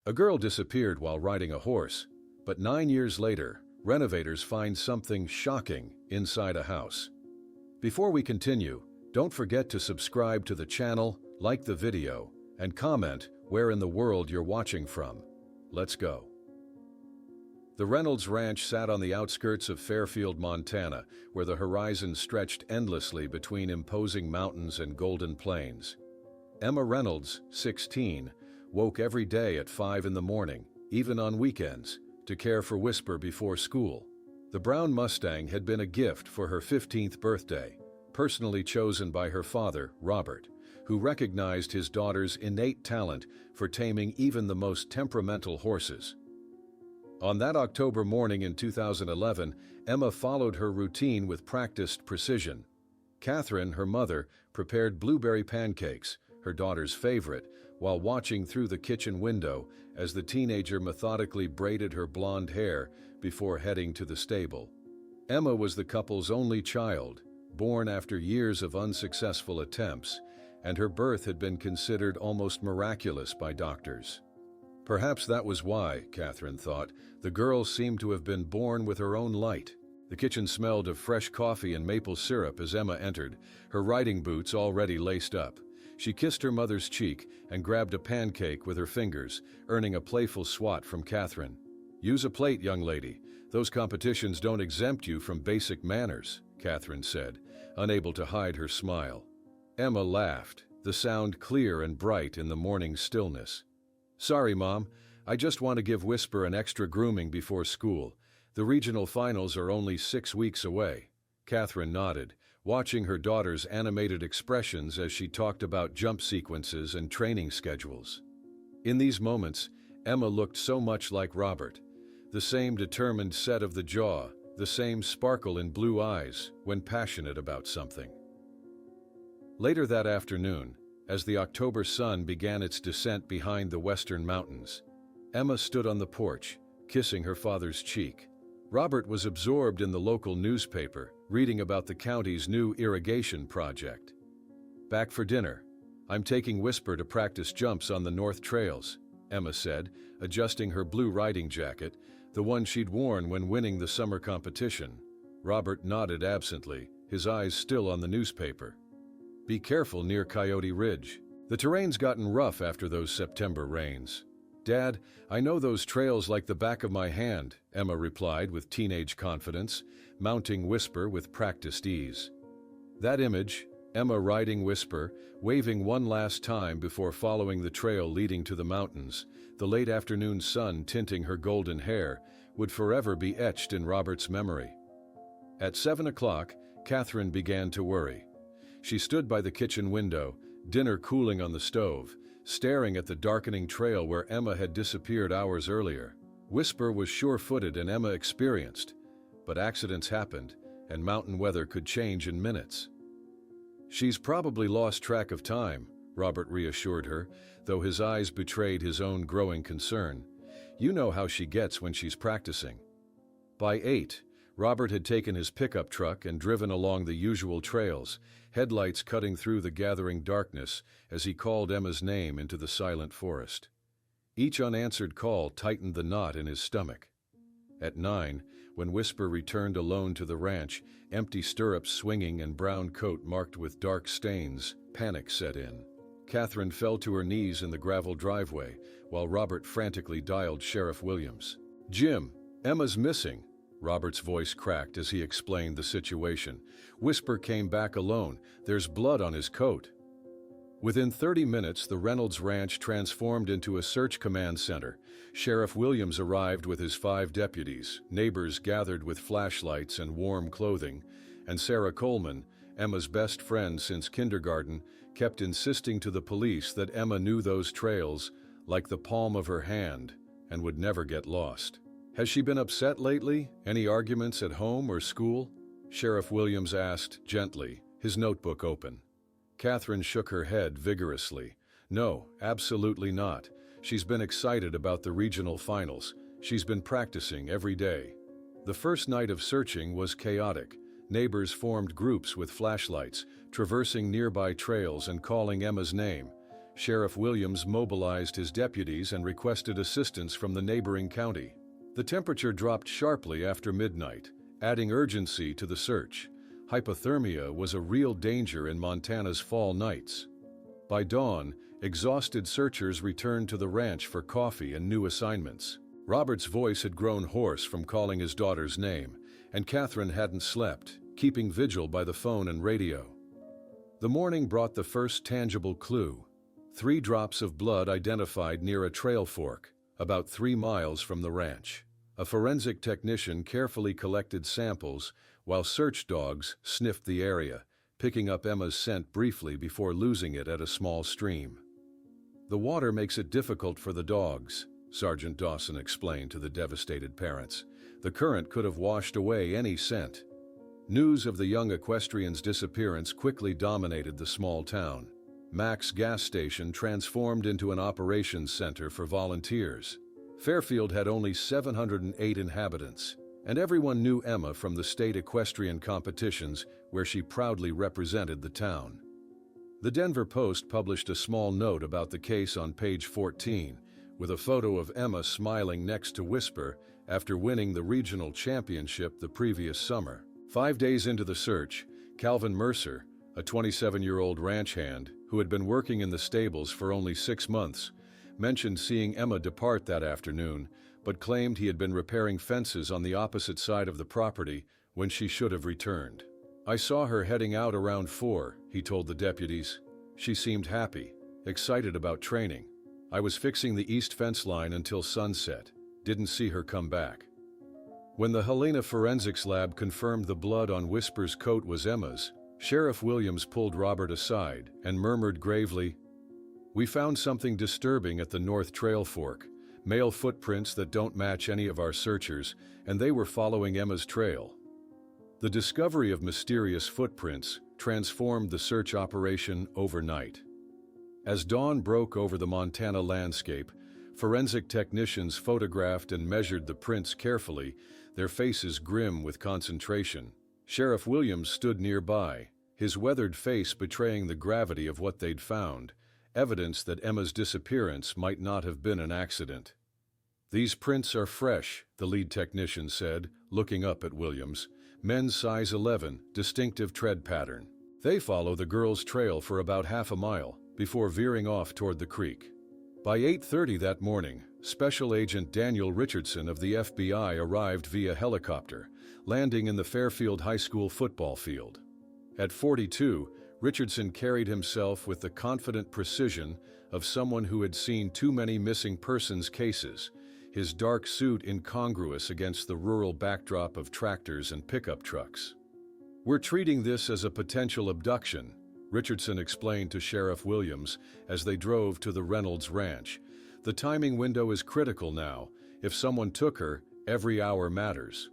A girl disappeared while riding a horse, but 9 years later, renovators find something shocking inside a house. Before we continue, don't forget to subscribe to the channel, like the video, and comment where in the world you're watching from. Let's go. The Reynolds Ranch sat on the outskirts of Fairfield, Montana, where the horizon stretched endlessly between imposing mountains and golden plains. Emma Reynolds, 16, woke every day at 5 in the morning, even on weekends, to care for Whisper before school. The brown Mustang had been a gift for her 15th birthday, personally chosen by her father, Robert, who recognized his daughter's innate talent for taming even the most temperamental horses. On that October morning in 2011, Emma followed her routine with practiced precision. Catherine, her mother, prepared blueberry pancakes, her daughter's favorite, while watching through the kitchen window as the teenager methodically braided her blonde hair before heading to the stable. Emma was the couple's only child, born after years of unsuccessful attempts, and her birth had been considered almost miraculous by doctors. Perhaps that was why, Catherine thought, the girl seemed to have been born with her own light. The kitchen smelled of fresh coffee and maple syrup as Emma entered, her riding boots already laced up. She kissed her mother's cheek and grabbed a pancake with her fingers, earning a playful swat from Catherine. "Use a plate, young lady. Those competitions don't exempt you from basic manners," Catherine said, unable to hide her smile. Emma laughed, the sound clear and bright in the morning stillness. "Sorry, Mom. I just want to give Whisper an extra grooming before school. The regional finals are only 6 weeks away." Catherine nodded, watching her daughter's animated expressions as she talked about jump sequences and training schedules. In these moments, Emma looked so much like Robert. The same determined set of the jaw, the same sparkle in blue eyes when passionate about something. Later that afternoon, as the October sun began its descent behind the western mountains, Emma stood on the porch, kissing her father's cheek. Robert was absorbed in the local newspaper, reading about the county's new irrigation project. "Back for dinner. I'm taking Whisper to practice jumps on the North Trails," Emma said, adjusting her blue riding jacket, the one she'd worn when winning the summer competition. Robert nodded absently, his eyes still on the newspaper. "Be careful near Coyote Ridge. The terrain's gotten rough after those September rains." "Dad, I know those trails like the back of my hand," Emma replied with teenage confidence, mounting Whisper with practiced ease. That image, Emma riding Whisper, waving one last time before following the trail leading to the mountains, the late afternoon sun tinting her golden hair, would forever be etched in Robert's memory. At 7 o'clock, Catherine began to worry. She stood by the kitchen window, dinner cooling on the stove, staring at the darkening trail where Emma had disappeared hours earlier. Whisper was sure-footed and Emma experienced, but accidents happened, and mountain weather could change in minutes. "She's probably lost track of time," Robert reassured her, though his eyes betrayed his own growing concern. "You know how she gets when she's practicing." By 8, Robert had taken his pickup truck and driven along the usual trails, headlights cutting through the gathering darkness as he called Emma's name into the silent forest. Each unanswered call tightened the knot in his stomach. At 9, when Whisper returned alone to the ranch, empty stirrups swinging and brown coat marked with dark stains, panic set in. Catherine fell to her knees in the gravel driveway, while Robert frantically dialed Sheriff Williams. "Jim, Emma's missing." Robert's voice cracked as he explained the situation. "Whisper came back alone. There's blood on his coat." Within 30 minutes, the Reynolds Ranch transformed into a search command center. Sheriff Williams arrived with his 5 deputies, neighbors gathered with flashlights and warm clothing, and Sarah Coleman, Emma's best friend since kindergarten, kept insisting to the police that Emma knew those trails like the palm of her hand and would never get lost. "Has she been upset lately? Any arguments at home or school?" Sheriff Williams asked gently, his notebook open. Catherine shook her head vigorously. "No, absolutely not. She's been excited about the regional finals. She's been practicing every day." The first night of searching was chaotic. Neighbors formed groups with flashlights, traversing nearby trails and calling Emma's name. Sheriff Williams mobilized his deputies and requested assistance from the neighboring county. The temperature dropped sharply after midnight, adding urgency to the search. Hypothermia was a real danger in Montana's fall nights. By dawn, exhausted searchers returned to the ranch for coffee and new assignments. Robert's voice had grown hoarse from calling his daughter's name, and Catherine hadn't slept, keeping vigil by the phone and radio. The morning brought the first tangible clue. 3 drops of blood identified near a trail fork, about 3 miles from the ranch. A forensic technician carefully collected samples while search dogs sniffed the area, picking up Emma's scent briefly before losing it at a small stream. "The water makes it difficult for the dogs," Sergeant Dawson explained to the devastated parents. "The current could have washed away any scent." News of the young equestrian's disappearance quickly dominated the small town. Mac's gas station transformed into an operations center for volunteers. Fairfield had only 708 inhabitants, and everyone knew Emma from the state equestrian competitions where she proudly represented the town. The Denver Post published a small note about the case on page 14, with a photo of Emma smiling next to Whisper after winning the regional championship the previous summer. 5 days into the search, Calvin Mercer, a 27-year-old ranch hand who had been working in the stables for only 6 months, mentioned seeing Emma depart that afternoon, but claimed he had been repairing fences on the opposite side of the property when she should have returned. "I saw her heading out around 4, he told the deputies. "She seemed happy, excited about training. I was fixing the east fence line until sunset. Didn't see her come back." When the Helena Forensics Lab confirmed the blood on Whisper's coat was Emma's, Sheriff Williams pulled Robert aside and murmured gravely, "We found something disturbing at the North Trail Fork, male footprints that don't match any of our searchers, and they were following Emma's trail." The discovery of mysterious footprints transformed the search operation overnight. As dawn broke over the Montana landscape, forensic technicians photographed and measured the prints carefully, their faces grim with concentration. Sheriff Williams stood nearby, his weathered face betraying the gravity of what they'd found, evidence that Emma's disappearance might not have been an accident. "These prints are fresh," the lead technician said, looking up at Williams. "Men's size 11, distinctive tread pattern. They follow the girl's trail for about half a mile before veering off toward the creek." By 8:30 that morning, Special Agent Daniel Richardson of the FBI arrived via helicopter, landing in the Fairfield High School football field. At 42, Richardson carried himself with the confident precision of someone who had seen too many missing persons cases, his dark suit incongruous against the rural backdrop of tractors and pickup trucks. "We're treating this as a potential abduction," Richardson explained to Sheriff Williams as they drove to the Reynolds Ranch. "The timing window is critical now. If someone took her, every hour matters."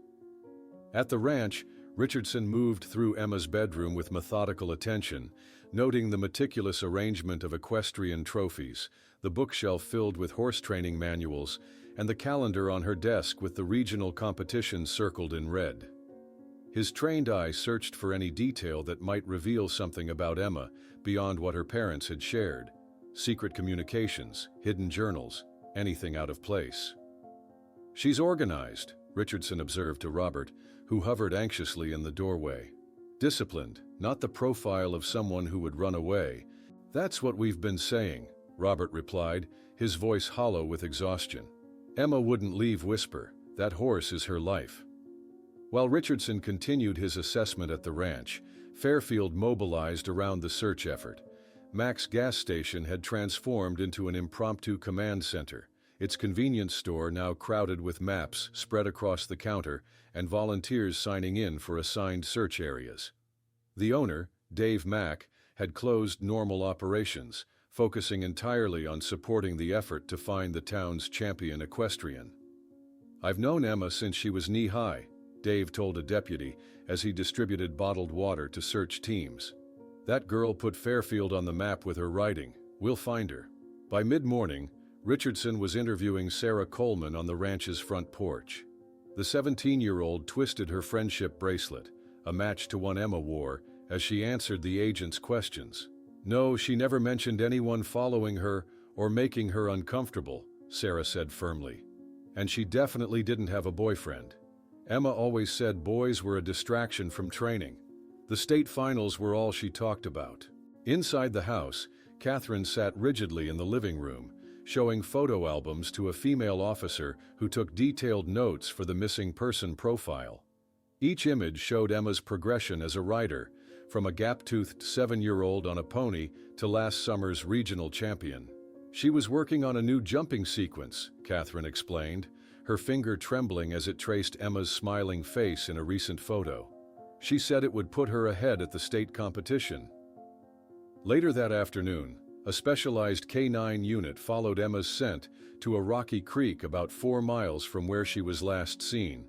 At the ranch, Richardson moved through Emma's bedroom with methodical attention, noting the meticulous arrangement of equestrian trophies, the bookshelf filled with horse training manuals, and the calendar on her desk with the regional competitions circled in red. His trained eye searched for any detail that might reveal something about Emma beyond what her parents had shared. Secret communications, hidden journals, anything out of place. "She's organized," Richardson observed to Robert, who hovered anxiously in the doorway. "Disciplined, not the profile of someone who would run away." "That's what we've been saying," Robert replied, his voice hollow with exhaustion. "Emma wouldn't leave Whisper. That horse is her life." While Richardson continued his assessment at the ranch, Fairfield mobilized around the search effort. Mac's gas station had transformed into an impromptu command center, its convenience store now crowded with maps spread across the counter and volunteers signing in for assigned search areas. The owner, Dave Mack, had closed normal operations, focusing entirely on supporting the effort to find the town's champion equestrian. "I've known Emma since she was knee-high," Dave told a deputy as he distributed bottled water to search teams. "That girl put Fairfield on the map with her riding. We'll find her." By mid-morning, Richardson was interviewing Sarah Coleman on the ranch's front porch. The 17-year-old twisted her friendship bracelet, a match to one Emma wore, as she answered the agent's questions. No, she never mentioned anyone following her or making her uncomfortable, Sarah said firmly. And she definitely didn't have a boyfriend. Emma always said boys were a distraction from training. The state finals were all she talked about. Inside the house, Catherine sat rigidly in the living room, showing photo albums to a female officer who took detailed notes for the missing person profile. Each image showed Emma's progression as a rider, from a gap-toothed 7-year-old on a pony to last summer's regional champion. She was working on a new jumping sequence, Catherine explained, her finger trembling as it traced Emma's smiling face in a recent photo. She said it would put her ahead at the state competition. Later that afternoon, a specialized K-9 unit followed Emma's scent to a rocky creek about 4 miles from where she was last seen.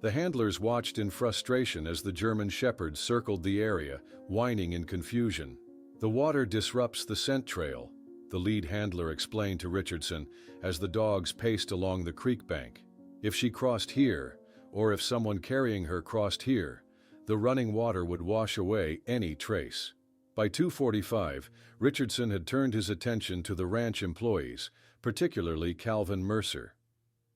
The handlers watched in frustration as the German Shepherd circled the area, whining in confusion. "The water disrupts the scent trail," the lead handler explained to Richardson as the dogs paced along the creek bank. "If she crossed here, or if someone carrying her crossed here, the running water would wash away any trace." By 2:45, Richardson had turned his attention to the ranch employees, particularly Calvin Mercer.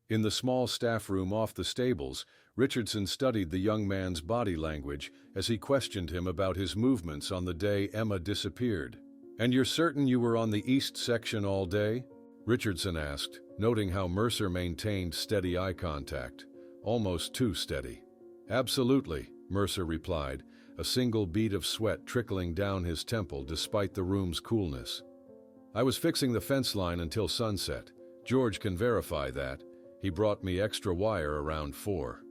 In the small staff room off the stables, Richardson studied the young man's body language as he questioned him about his movements on the day Emma disappeared. "And you're certain you were on the east section all day?" Richardson asked, noting how Mercer maintained steady eye contact, almost too steady. "Absolutely," Mercer replied, a single bead of sweat trickling down his temple despite the room's coolness. "I was fixing the fence line until sunset. George can verify that. He brought me extra wire around 4.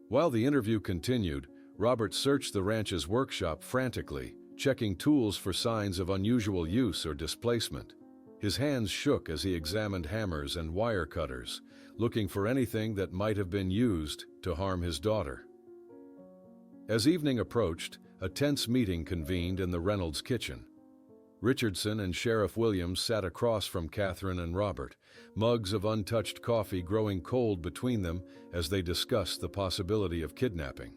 While the interview continued, Robert searched the ranch's workshop frantically, checking tools for signs of unusual use or displacement. His hands shook as he examined hammers and wire cutters, looking for anything that might have been used to harm his daughter. As evening approached, a tense meeting convened in the Reynolds kitchen. Richardson and Sheriff Williams sat across from Catherine and Robert, mugs of untouched coffee growing cold between them as they discussed the possibility of kidnapping.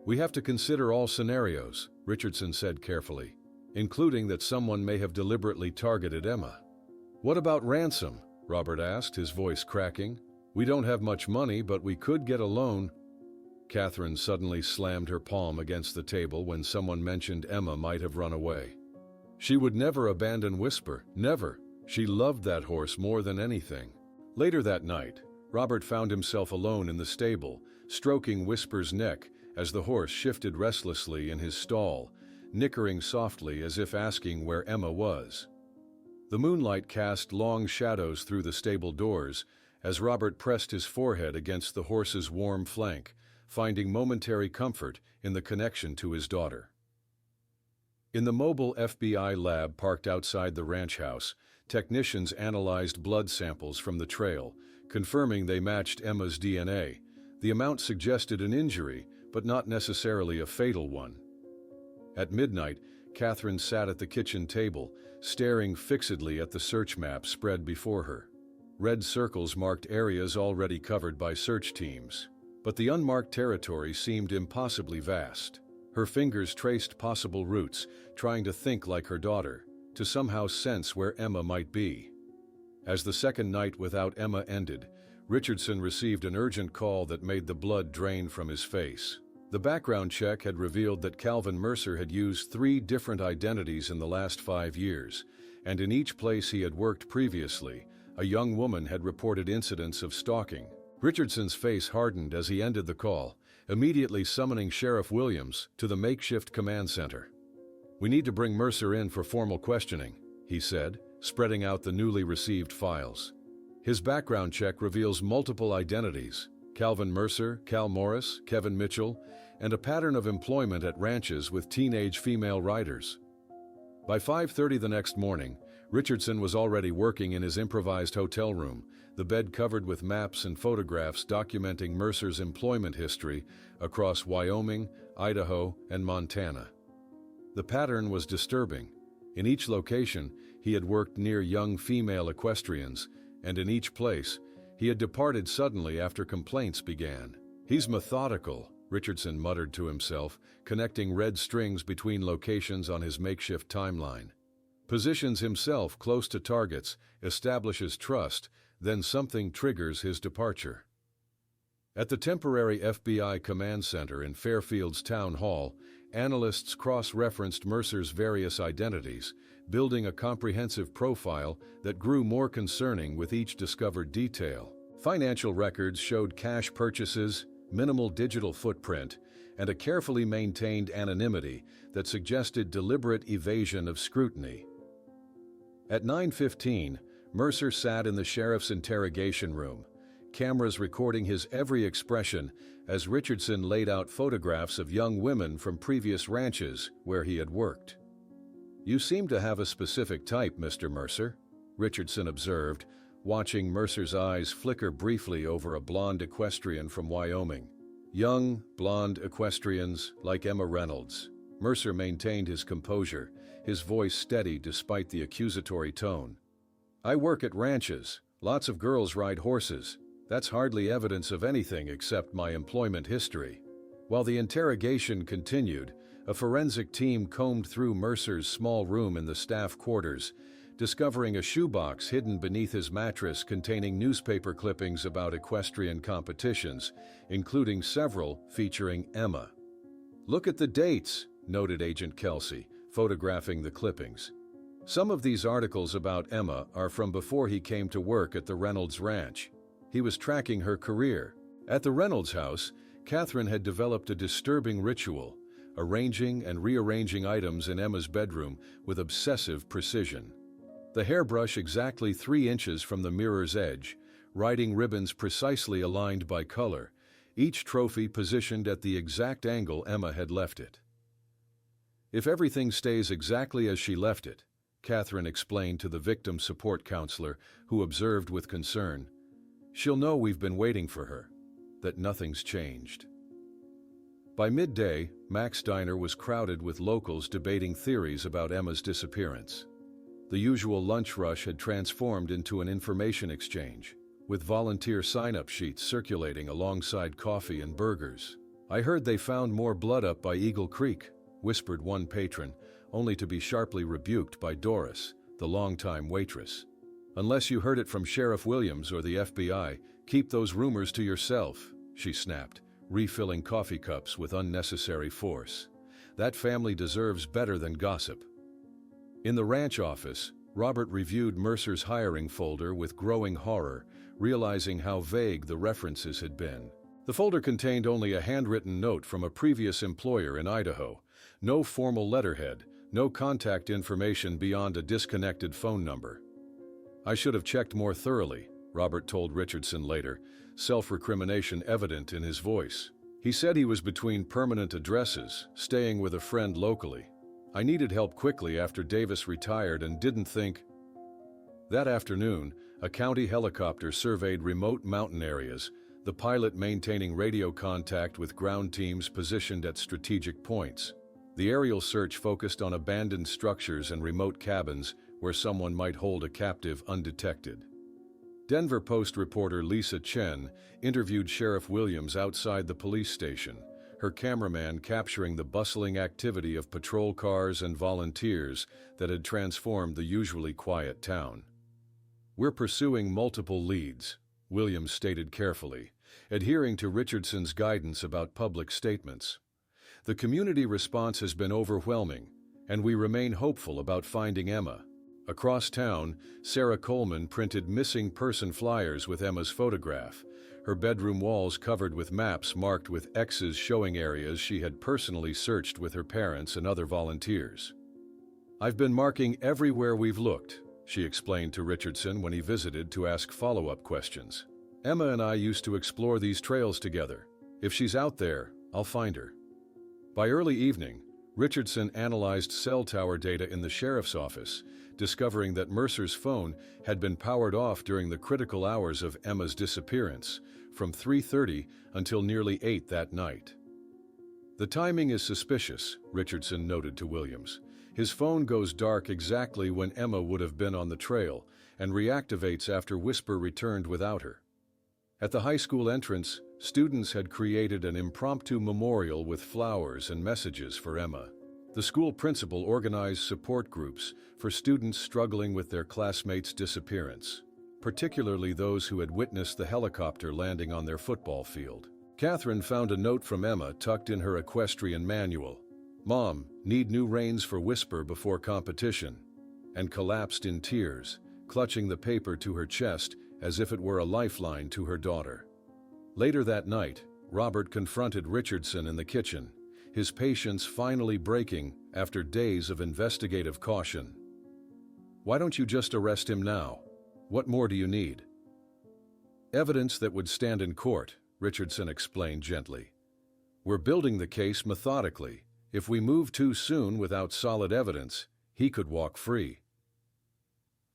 "We have to consider all scenarios," Richardson said carefully, "including that someone may have deliberately targeted Emma." "What about ransom?" Robert asked, his voice cracking. "We don't have much money, but we could get a loan." Catherine suddenly slammed her palm against the table when someone mentioned Emma might have run away. She would never abandon Whisper, never. She loved that horse more than anything. Later that night, Robert found himself alone in the stable, stroking Whisper's neck as the horse shifted restlessly in his stall, nickering softly as if asking where Emma was. The moonlight cast long shadows through the stable doors as Robert pressed his forehead against the horse's warm flank, finding momentary comfort in the connection to his daughter. In the mobile FBI lab parked outside the ranch house, technicians analyzed blood samples from the trail, confirming they matched Emma's DNA. The amount suggested an injury, but not necessarily a fatal one. At midnight, Catherine sat at the kitchen table, staring fixedly at the search map spread before her. Red circles marked areas already covered by search teams, but the unmarked territory seemed impossibly vast. Her fingers traced possible routes, trying to think like her daughter, to somehow sense where Emma might be. As the second night without Emma ended, Richardson received an urgent call that made the blood drain from his face. The background check had revealed that Calvin Mercer had used 3 different identities in the last 5 years, and in each place he had worked previously, a young woman had reported incidents of stalking. Richardson's face hardened as he ended the call, immediately summoning Sheriff Williams to the makeshift command center. "We need to bring Mercer in for formal questioning," he said, spreading out the newly received files. His background check reveals multiple identities: Calvin Mercer, Cal Morris, Kevin Mitchell, and a pattern of employment at ranches with teenage female riders. By 5:30 the next morning, Richardson was already working in his improvised hotel room, the bed covered with maps and photographs documenting Mercer's employment history across Wyoming, Idaho, and Montana. The pattern was disturbing. In each location, he had worked near young female equestrians, and in each place, he had departed suddenly after complaints began. "He's methodical," Richardson muttered to himself, connecting red strings between locations on his makeshift timeline. Positions himself close to targets, establishes trust, then something triggers his departure. At the temporary FBI command center in Fairfield's town hall, analysts cross-referenced Mercer's various identities, building a comprehensive profile that grew more concerning with each discovered detail. Financial records showed cash purchases, minimal digital footprint, and a carefully maintained anonymity that suggested deliberate evasion of scrutiny. At 9:15, Mercer sat in the sheriff's interrogation room, cameras recording his every expression as Richardson laid out photographs of young women from previous ranches where he had worked. "You seem to have a specific type, Mr. Mercer," Richardson observed, watching Mercer's eyes flicker briefly over a blonde equestrian from Wyoming. Young, blonde equestrians like Emma Reynolds. Mercer maintained his composure, his voice steady despite the accusatory tone. "I work at ranches. Lots of girls ride horses. That's hardly evidence of anything except my employment history." While the interrogation continued, a forensic team combed through Mercer's small room in the staff quarters, discovering a shoebox hidden beneath his mattress containing newspaper clippings about equestrian competitions, including several featuring Emma. "Look at the dates," noted Agent Kelsey, photographing the clippings. "Some of these articles about Emma are from before he came to work at the Reynolds Ranch. He was tracking her career. At the Reynolds house, Catherine had developed a disturbing ritual, arranging and rearranging items in Emma's bedroom with obsessive precision. The hairbrush exactly 3 inches from the mirror's edge, riding ribbons precisely aligned by color, each trophy positioned at the exact angle Emma had left it. "If everything stays exactly as she left it," Catherine explained to the victim support counselor, who observed with concern, "she'll know we've been waiting for her, that nothing's changed." By midday, Mac's Diner was crowded with locals debating theories about Emma's disappearance. The usual lunch rush had transformed into an information exchange, with volunteer sign-up sheets circulating alongside coffee and burgers. "I heard they found more blood up by Eagle Creek," whispered one patron, only to be sharply rebuked by Doris, the longtime waitress. "Unless you heard it from Sheriff Williams or the FBI, keep those rumors to yourself," she snapped, refilling coffee cups with unnecessary force. "That family deserves better than gossip." In the ranch office, Robert reviewed Mercer's hiring folder with growing horror, realizing how vague the references had been. The folder contained only a handwritten note from a previous employer in Idaho, no formal letterhead, no contact information beyond a disconnected phone number. "I should have checked more thoroughly," Robert told Richardson later, self-recrimination evident in his voice. He said he was between permanent addresses, staying with a friend locally. "I needed help quickly after Davis retired and didn't think." That afternoon, a county helicopter surveyed remote mountain areas, the pilot maintaining radio contact with ground teams positioned at strategic points. The aerial search focused on abandoned structures and remote cabins where someone might hold a captive undetected. Denver Post reporter Lisa Chen interviewed Sheriff Williams outside the police station, her cameraman capturing the bustling activity of patrol cars and volunteers that had transformed the usually quiet town. "We're pursuing multiple leads," Williams stated carefully, adhering to Richardson's guidance about public statements. "The community response has been overwhelming, and we remain hopeful about finding Emma." Across town, Sarah Coleman printed missing person flyers with Emma's photograph, her bedroom walls covered with maps marked with X's showing areas she had personally searched with her parents and other volunteers. "I've been marking everywhere we've looked," she explained to Richardson when he visited to ask follow-up questions. "Emma and I used to explore these trails together. If she's out there, I'll find her." By early evening, Richardson analyzed cell tower data in the sheriff's office, discovering that Mercer's phone had been powered off during the critical hours of Emma's disappearance, from 3:30 until nearly 8 that night. "The timing is suspicious," Richardson noted to Williams. "His phone goes dark exactly when Emma would have been on the trail and reactivates after Whisper returned without her." At the high school entrance, students had created an impromptu memorial with flowers and messages for Emma. The school principal organized support groups for students struggling with their classmates' disappearance, particularly those who had witnessed the helicopter landing on their football field. Catherine found a note from Emma tucked in her equestrian manual. "Mom, need new reins for Whisper before competition," and collapsed in tears, clutching the paper to her chest as if it were a lifeline to her daughter. Later that night, Robert confronted Richardson in the kitchen, his patience finally breaking after days of investigative caution. "Why don't you just arrest him now? What more do you need?" "Evidence that would stand in court," Richardson explained gently. "We're building the case methodically. If we move too soon without solid evidence, he could walk free."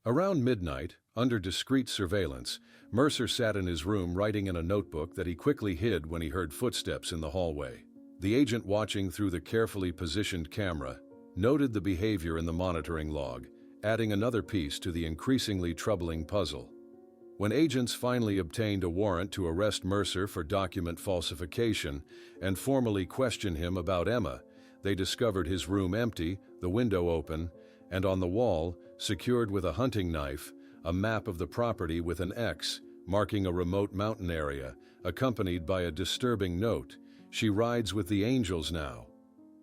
Around midnight, under discreet surveillance, Mercer sat in his room writing in a notebook that he quickly hid when he heard footsteps in the hallway. The agent, watching through the carefully positioned camera, noted the behavior in the monitoring log, adding another piece to the increasingly troubling puzzle. When agents finally obtained a warrant to arrest Mercer for document falsification and formally question him about Emma, they discovered his room empty, the window open, and on the wall, secured with a hunting knife, a map of the property with an X marking a remote mountain area, accompanied by a disturbing note: "She rides with the angels now.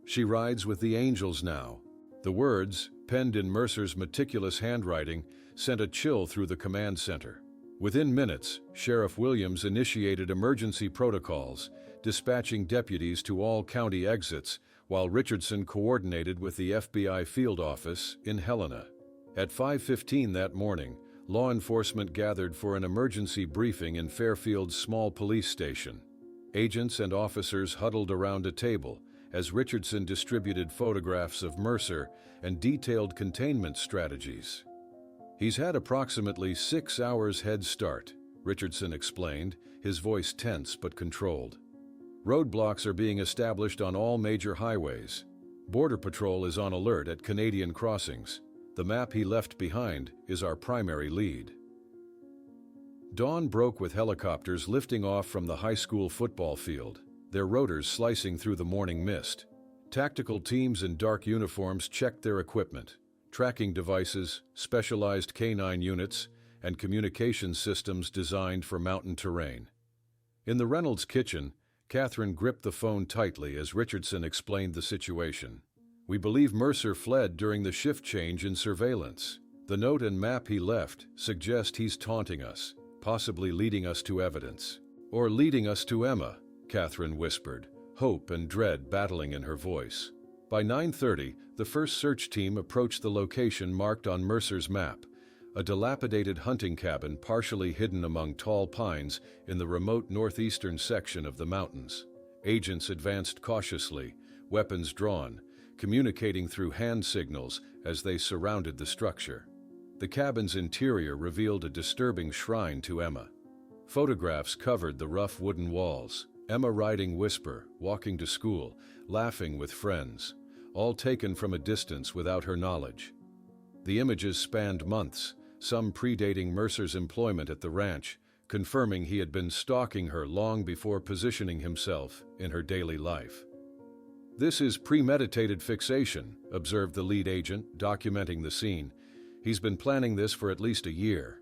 She rides with the angels now." The words, penned in Mercer's meticulous handwriting, sent a chill through the command center. Within minutes, Sheriff Williams initiated emergency protocols, dispatching deputies to all county exits, while Richardson coordinated with the FBI field office in Helena. At 5:15 that morning, law enforcement gathered for an emergency briefing in Fairfield's small police station. Agents and officers huddled around a table as Richardson distributed photographs of Mercer and detailed containment strategies. "He's had approximately 6 hours head start," Richardson explained, his voice tense but controlled. "Roadblocks are being established on all major highways. Border Patrol is on alert at Canadian crossings. The map he left behind is our primary lead." Dawn broke with helicopters lifting off from the high school football field, their rotors slicing through the morning mist. Tactical teams in dark uniforms checked their equipment, tracking devices, specialized canine units, and communication systems designed for mountain terrain. In the Reynolds kitchen, Catherine gripped the phone tightly as Richardson explained the situation. "We believe Mercer fled during the shift change in surveillance. The note and map he left suggest he's taunting us, possibly leading us to evidence. Or leading us to Emma," Catherine whispered, hope and dread battling in her voice. By 9:30, the first search team approached the location marked on Mercer's map, a dilapidated hunting cabin partially hidden among tall pines in the remote northeastern section of the mountains. Agents advanced cautiously, weapons drawn, communicating through hand signals as they surrounded the structure. The cabin's interior revealed a disturbing shrine to Emma. Photographs covered the rough wooden walls. Emma riding Whisper, walking to school, laughing with friends, all taken from a distance without her knowledge. The images spanned months, some predating Mercer's employment at the ranch, confirming he had been stalking her long before positioning himself in her daily life. "This is premeditated fixation," observed the lead agent, documenting the scene. "He's been planning this for at least a year."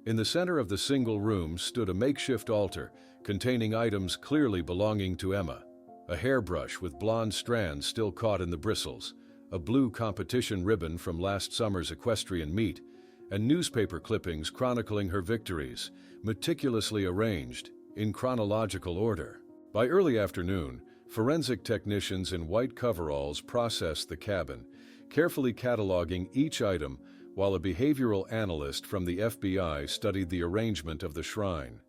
In the center of the single room stood a makeshift altar containing items clearly belonging to Emma: a hairbrush with blonde strands still caught in the bristles, a blue competition ribbon from last summer's equestrian meet, and newspaper clippings chronicling her victories, meticulously arranged in chronological order. By early afternoon, forensic technicians in white coveralls processed the cabin, carefully cataloging each item, while a behavioral analyst from the FBI studied the arrangement of the shrine.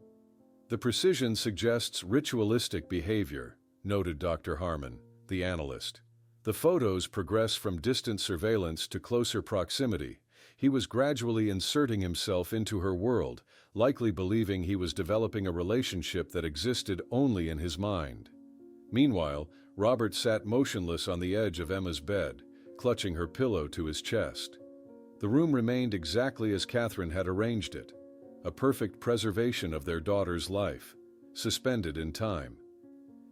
"The precision suggests ritualistic behavior," noted Dr. Harmon, the analyst. "The photos progress from distant surveillance to closer proximity. He was gradually inserting himself into her world, likely believing he was developing a relationship that existed only in his mind." Meanwhile, Robert sat motionless on the edge of Emma's bed, clutching her pillow to his chest. The room remained exactly as Catherine had arranged it, a perfect preservation of their daughter's life, suspended in time.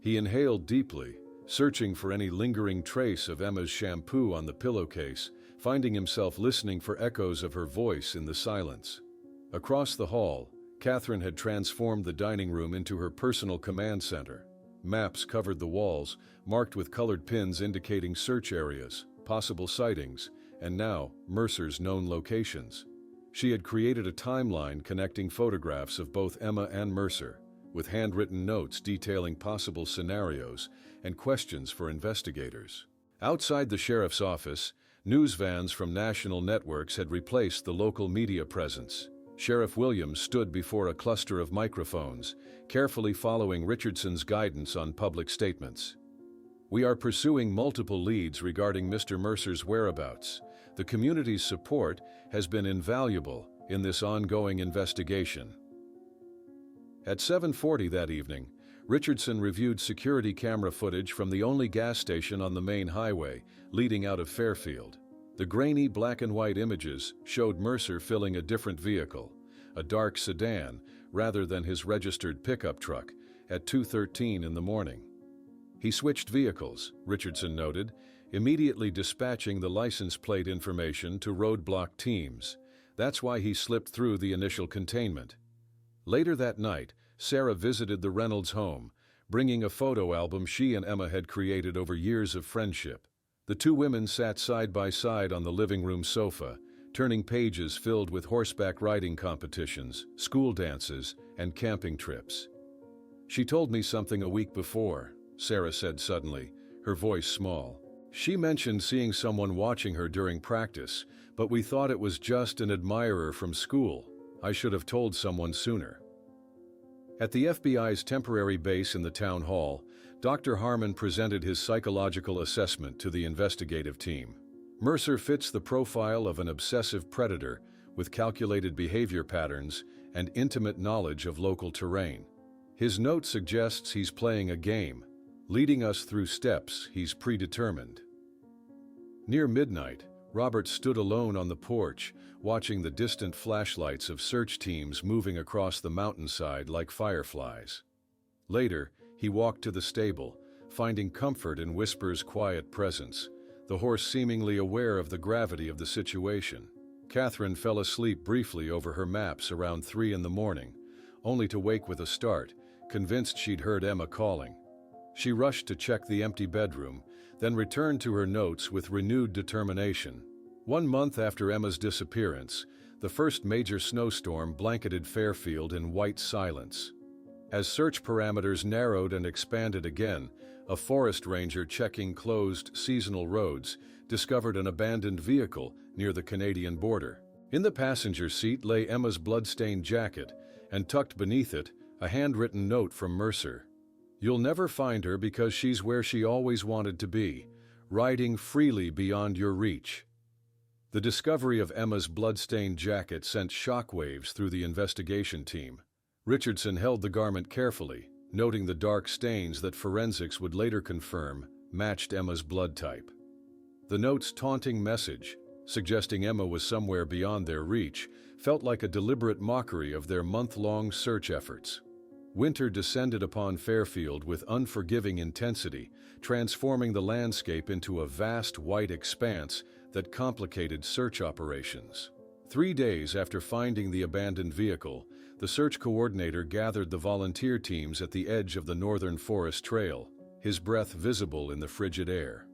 He inhaled deeply, searching for any lingering trace of Emma's shampoo on the pillowcase, finding himself listening for echoes of her voice in the silence. Across the hall, Catherine had transformed the dining room into her personal command center. Maps covered the walls, marked with colored pins indicating search areas, possible sightings, and now Mercer's known locations. She had created a timeline connecting photographs of both Emma and Mercer, with handwritten notes detailing possible scenarios and questions for investigators. Outside the sheriff's office, news vans from national networks had replaced the local media presence. Sheriff Williams stood before a cluster of microphones, carefully following Richardson's guidance on public statements. "We are pursuing multiple leads regarding Mr. Mercer's whereabouts. The community's support has been invaluable in this ongoing investigation." At 7:40 that evening, Richardson reviewed security camera footage from the only gas station on the main highway leading out of Fairfield. The grainy black and white images showed Mercer filling a different vehicle, a dark sedan, rather than his registered pickup truck, at 2:13 in the morning. He switched vehicles, Richardson noted, immediately dispatching the license plate information to roadblock teams. That's why he slipped through the initial containment. Later that night, Sarah visited the Reynolds home, bringing a photo album she and Emma had created over years of friendship. The two women sat side by side on the living room sofa, turning pages filled with horseback riding competitions, school dances, and camping trips. "She told me something a week before," Sarah said suddenly, her voice small. "She mentioned seeing someone watching her during practice, but we thought it was just an admirer from school. I should have told someone sooner." At the FBI's temporary base in the town hall, Dr. Harmon presented his psychological assessment to the investigative team. Mercer fits the profile of an obsessive predator with calculated behavior patterns and intimate knowledge of local terrain. His note suggests he's playing a game, leading us through steps he's predetermined. Near midnight, Robert stood alone on the porch, watching the distant flashlights of search teams moving across the mountainside like fireflies. Later, he walked to the stable, finding comfort in Whisper's quiet presence, the horse seemingly aware of the gravity of the situation. Catherine fell asleep briefly over her maps around 3 in the morning, only to wake with a start, convinced she'd heard Emma calling. She rushed to check the empty bedroom, then returned to her notes with renewed determination. 1 month after Emma's disappearance, the first major snowstorm blanketed Fairfield in white silence. As search parameters narrowed and expanded again, a forest ranger checking closed seasonal roads discovered an abandoned vehicle near the Canadian border. In the passenger seat lay Emma's blood-stained jacket, and tucked beneath it, a handwritten note from Mercer. "You'll never find her because she's where she always wanted to be, riding freely beyond your reach." The discovery of Emma's blood-stained jacket sent shockwaves through the investigation team. Richardson held the garment carefully, noting the dark stains that forensics would later confirm matched Emma's blood type. The note's taunting message, suggesting Emma was somewhere beyond their reach, felt like a deliberate mockery of their month-long search efforts. Winter descended upon Fairfield with unforgiving intensity, transforming the landscape into a vast white expanse that complicated search operations. 3 days after finding the abandoned vehicle, the search coordinator gathered the volunteer teams at the edge of the Northern Forest Trail, his breath visible in the frigid air.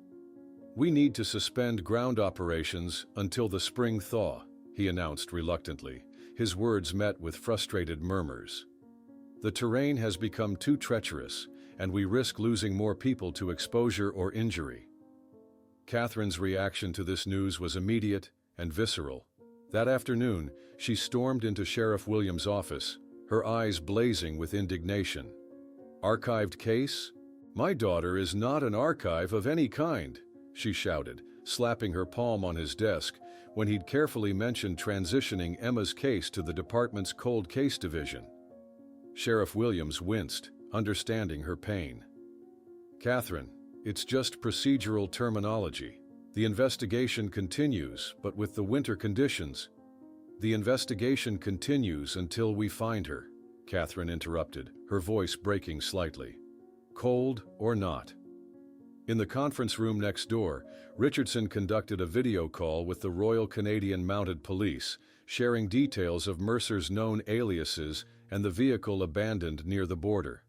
"We need to suspend ground operations until the spring thaw," he announced reluctantly, his words met with frustrated murmurs. "The terrain has become too treacherous, and we risk losing more people to exposure or injury." Catherine's reaction to this news was immediate and visceral. That afternoon, she stormed into Sheriff Williams' office, her eyes blazing with indignation. "Archived case? My daughter is not an archive of any kind," she shouted, slapping her palm on his desk when he'd carefully mentioned transitioning Emma's case to the department's cold case division. Sheriff Williams winced, understanding her pain. "Catherine, it's just procedural terminology. The investigation continues, but with the winter conditions. The investigation continues until we find her," Catherine interrupted, her voice breaking slightly. Cold or not? In the conference room next door, Richardson conducted a video call with the Royal Canadian Mounted Police, sharing details of Mercer's known aliases and the vehicle abandoned near the border.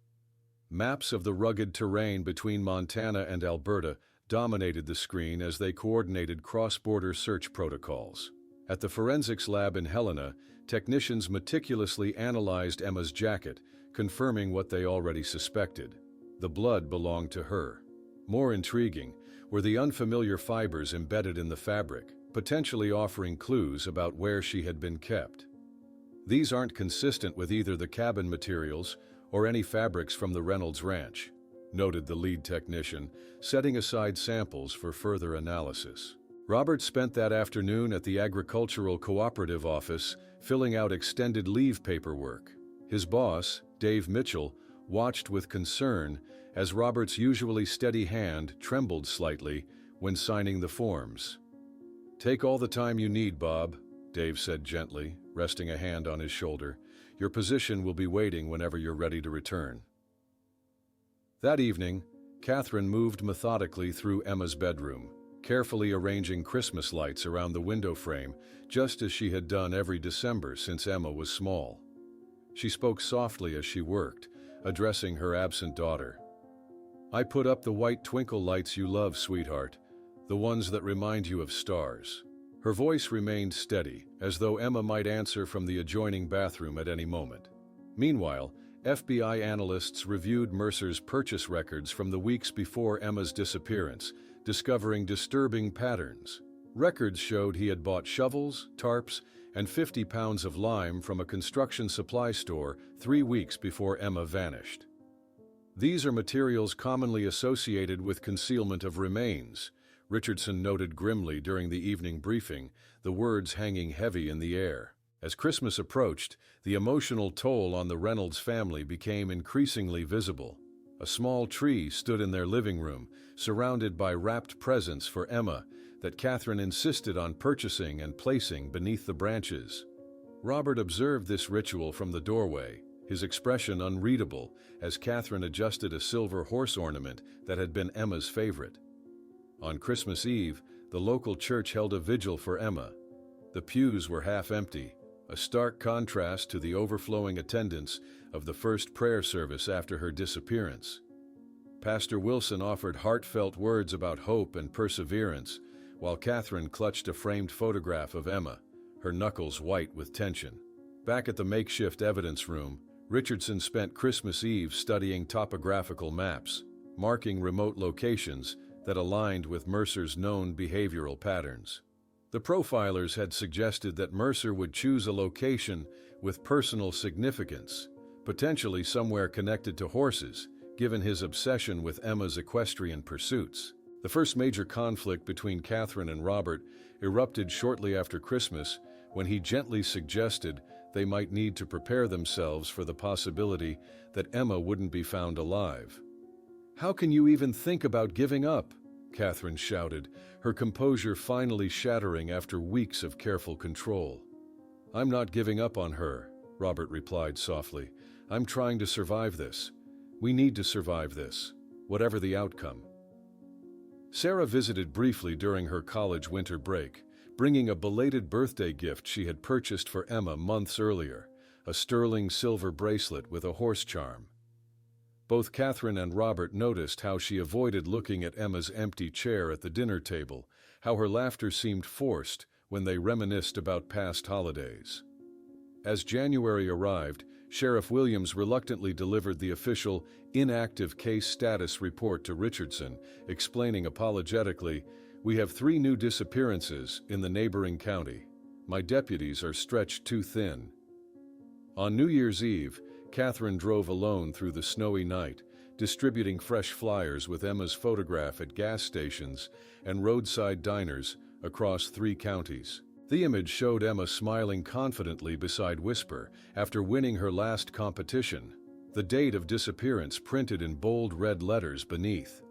Maps of the rugged terrain between Montana and Alberta dominated the screen as they coordinated cross-border search protocols. At the forensics lab in Helena, technicians meticulously analyzed Emma's jacket, confirming what they already suspected. The blood belonged to her. More intriguing were the unfamiliar fibers embedded in the fabric, potentially offering clues about where she had been kept. These aren't consistent with either the cabin materials or any fabrics from the Reynolds Ranch, noted the lead technician, setting aside samples for further analysis. Robert spent that afternoon at the Agricultural Cooperative office filling out extended leave paperwork. His boss, Dave Mitchell, watched with concern as Robert's usually steady hand trembled slightly when signing the forms. "Take all the time you need, Bob," Dave said gently, resting a hand on his shoulder. "Your position will be waiting whenever you're ready to return." That evening, Catherine moved methodically through Emma's bedroom, carefully arranging Christmas lights around the window frame, just as she had done every December since Emma was small. She spoke softly as she worked, addressing her absent daughter. "I put up the white twinkle lights you love, sweetheart, the ones that remind you of stars." Her voice remained steady, as though Emma might answer from the adjoining bathroom at any moment. Meanwhile, FBI analysts reviewed Mercer's purchase records from the weeks before Emma's disappearance, discovering disturbing patterns. Records showed he had bought shovels, tarps, and 50 pounds of lime from a construction supply store 3 weeks before Emma vanished. "These are materials commonly associated with concealment of remains," Richardson noted grimly during the evening briefing, the words hanging heavy in the air. As Christmas approached, the emotional toll on the Reynolds family became increasingly visible. A small tree stood in their living room, surrounded by wrapped presents for Emma that Catherine insisted on purchasing and placing beneath the branches. Robert observed this ritual from the doorway, his expression unreadable as Catherine adjusted a silver horse ornament that had been Emma's favorite. On Christmas Eve, the local church held a vigil for Emma. The pews were half empty, a stark contrast to the overflowing attendance of the first prayer service after her disappearance. Pastor Wilson offered heartfelt words about hope and perseverance, while Catherine clutched a framed photograph of Emma, her knuckles white with tension. Back at the makeshift evidence room, Richardson spent Christmas Eve studying topographical maps, marking remote locations that aligned with Mercer's known behavioral patterns. The profilers had suggested that Mercer would choose a location with personal significance, potentially somewhere connected to horses, given his obsession with Emma's equestrian pursuits. The first major conflict between Catherine and Robert erupted shortly after Christmas when he gently suggested they might need to prepare themselves for the possibility that Emma wouldn't be found alive. "How can you even think about giving up?" Catherine shouted, her composure finally shattering after weeks of careful control. "I'm not giving up on her," Robert replied softly. "I'm trying to survive this. We need to survive this, whatever the outcome." Sarah visited briefly during her college winter break, bringing a belated birthday gift she had purchased for Emma months earlier, a sterling silver bracelet with a horse charm. Both Catherine and Robert noticed how she avoided looking at Emma's empty chair at the dinner table, how her laughter seemed forced when they reminisced about past holidays. As January arrived, Sheriff Williams reluctantly delivered the official inactive case status report to Richardson, explaining apologetically, "We have 3 new disappearances in the neighboring county. My deputies are stretched too thin." On New Year's Eve, Catherine drove alone through the snowy night, distributing fresh flyers with Emma's photograph at gas stations and roadside diners across 3 counties. The image showed Emma smiling confidently beside Whisper after winning her last competition, the date of disappearance printed in bold red letters beneath.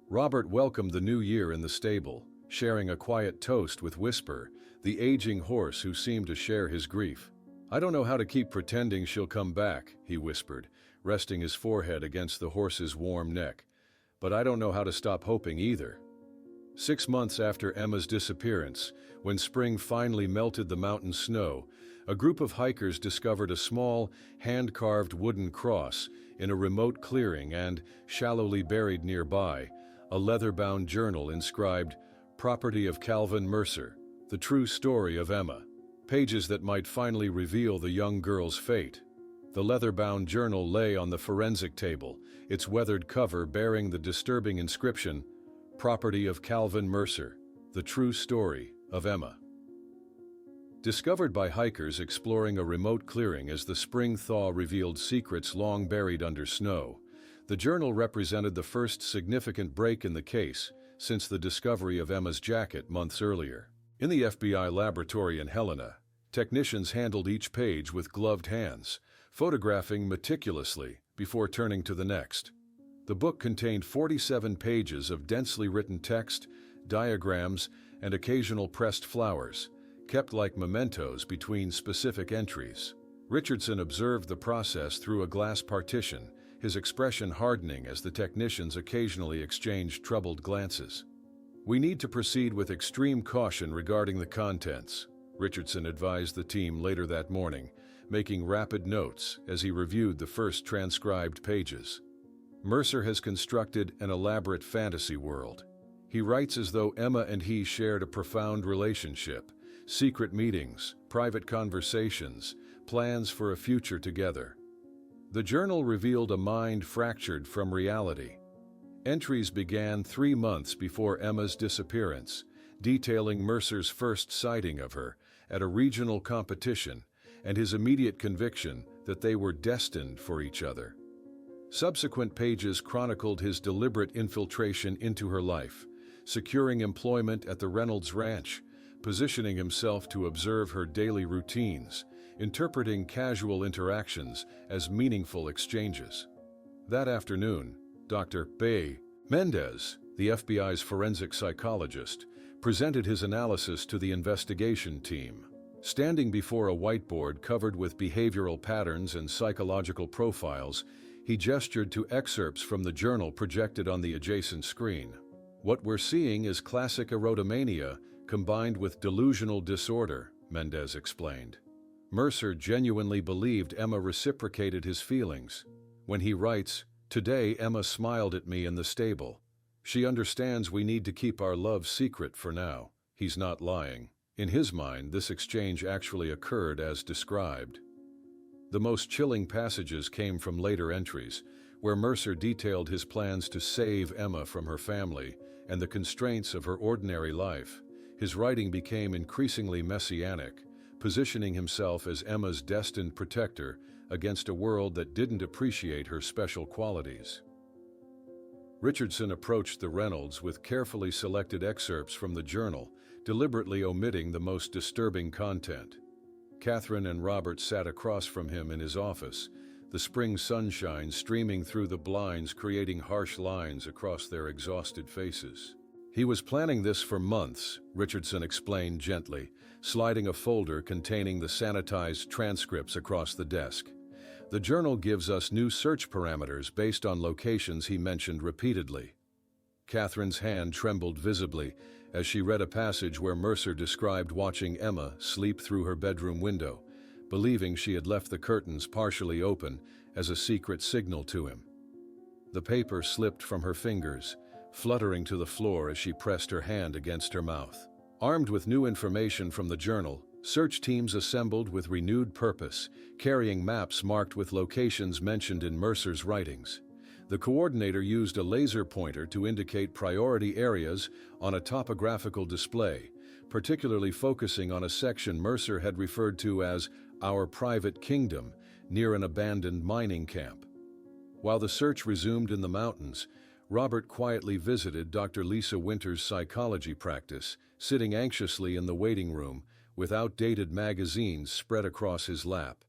Robert welcomed the new year in the stable, sharing a quiet toast with Whisper, the aging horse who seemed to share his grief. "I don't know how to keep pretending she'll come back," he whispered, resting his forehead against the horse's warm neck. "But I don't know how to stop hoping either." 6 months after Emma's disappearance, when spring finally melted the mountain snow, a group of hikers discovered a small, hand-carved wooden cross in a remote clearing and, shallowly buried nearby, a leather-bound journal inscribed, "Property of Calvin Mercer, the true story of Emma." Pages that might finally reveal the young girl's fate. The leather-bound journal lay on the forensic table, its weathered cover bearing the disturbing inscription, "Property of Calvin Mercer, the true story of Emma." Discovered by hikers exploring a remote clearing as the spring thaw revealed secrets long buried under snow, the journal represented the first significant break in the case since the discovery of Emma's jacket months earlier. In the FBI laboratory in Helena, technicians handled each page with gloved hands, photographing meticulously before turning to the next. The book contained 47 pages of densely written text, diagrams, and occasional pressed flowers, kept like mementos between specific entries. Richardson observed the process through a glass partition, his expression hardening as the technicians occasionally exchanged troubled glances. "We need to proceed with extreme caution regarding the contents," Richardson advised the team later that morning, making rapid notes as he reviewed the first transcribed pages. Mercer has constructed an elaborate fantasy world. He writes as though Emma and he shared a profound relationship, secret meetings, private conversations, plans for a future together. The journal revealed a mind fractured from reality. Entries began 3 months before Emma's disappearance, detailing Mercer's first sighting of her at a regional competition and his immediate conviction that they were destined for each other. Subsequent pages chronicled his deliberate infiltration into her life, securing employment at the Reynolds Ranch, positioning himself to observe her daily routines, interpreting casual interactions as meaningful exchanges. That afternoon, Dr. Bay Mendez, the FBI's forensic psychologist, presented his analysis to the investigation team. Standing before a whiteboard covered with behavioral patterns and psychological profiles, he gestured to excerpts from the journal projected on the adjacent screen. "What we're seeing is classic erotomania combined with delusional disorder," Mendez explained. Mercer genuinely believed Emma reciprocated his feelings. When he writes, "Today Emma smiled at me in the stable. She understands we need to keep our love secret for now," he's not lying. In his mind, this exchange actually occurred as described. The most chilling passages came from later entries, where Mercer detailed his plans to save Emma from her family and the constraints of her ordinary life. His writing became increasingly messianic, positioning himself as Emma's destined protector against a world that didn't appreciate her special qualities. Richardson approached the Reynolds with carefully selected excerpts from the journal, deliberately omitting the most disturbing content. Catherine and Robert sat across from him in his office, the spring sunshine streaming through the blinds creating harsh lines across their exhausted faces. "He was planning this for months," Richardson explained gently, sliding a folder containing the sanitized transcripts across the desk. "The journal gives us new search parameters based on locations he mentioned repeatedly." Catherine's hand trembled visibly as she read a passage where Mercer described watching Emma sleep through her bedroom window, believing she had left the curtains partially open as a secret signal to him. The paper slipped from her fingers, fluttering to the floor as she pressed her hand against her mouth. Armed with new information from the journal, search teams assembled with renewed purpose, carrying maps marked with locations mentioned in Mercer's writings. The coordinator used a laser pointer to indicate priority areas on a topographical display, particularly focusing on a section Mercer had referred to as "our private kingdom" near an abandoned mining camp. While the search resumed in the mountains, Robert quietly visited Dr. Lisa Winter's psychology practice, sitting anxiously in the waiting room with outdated magazines spread across his lap.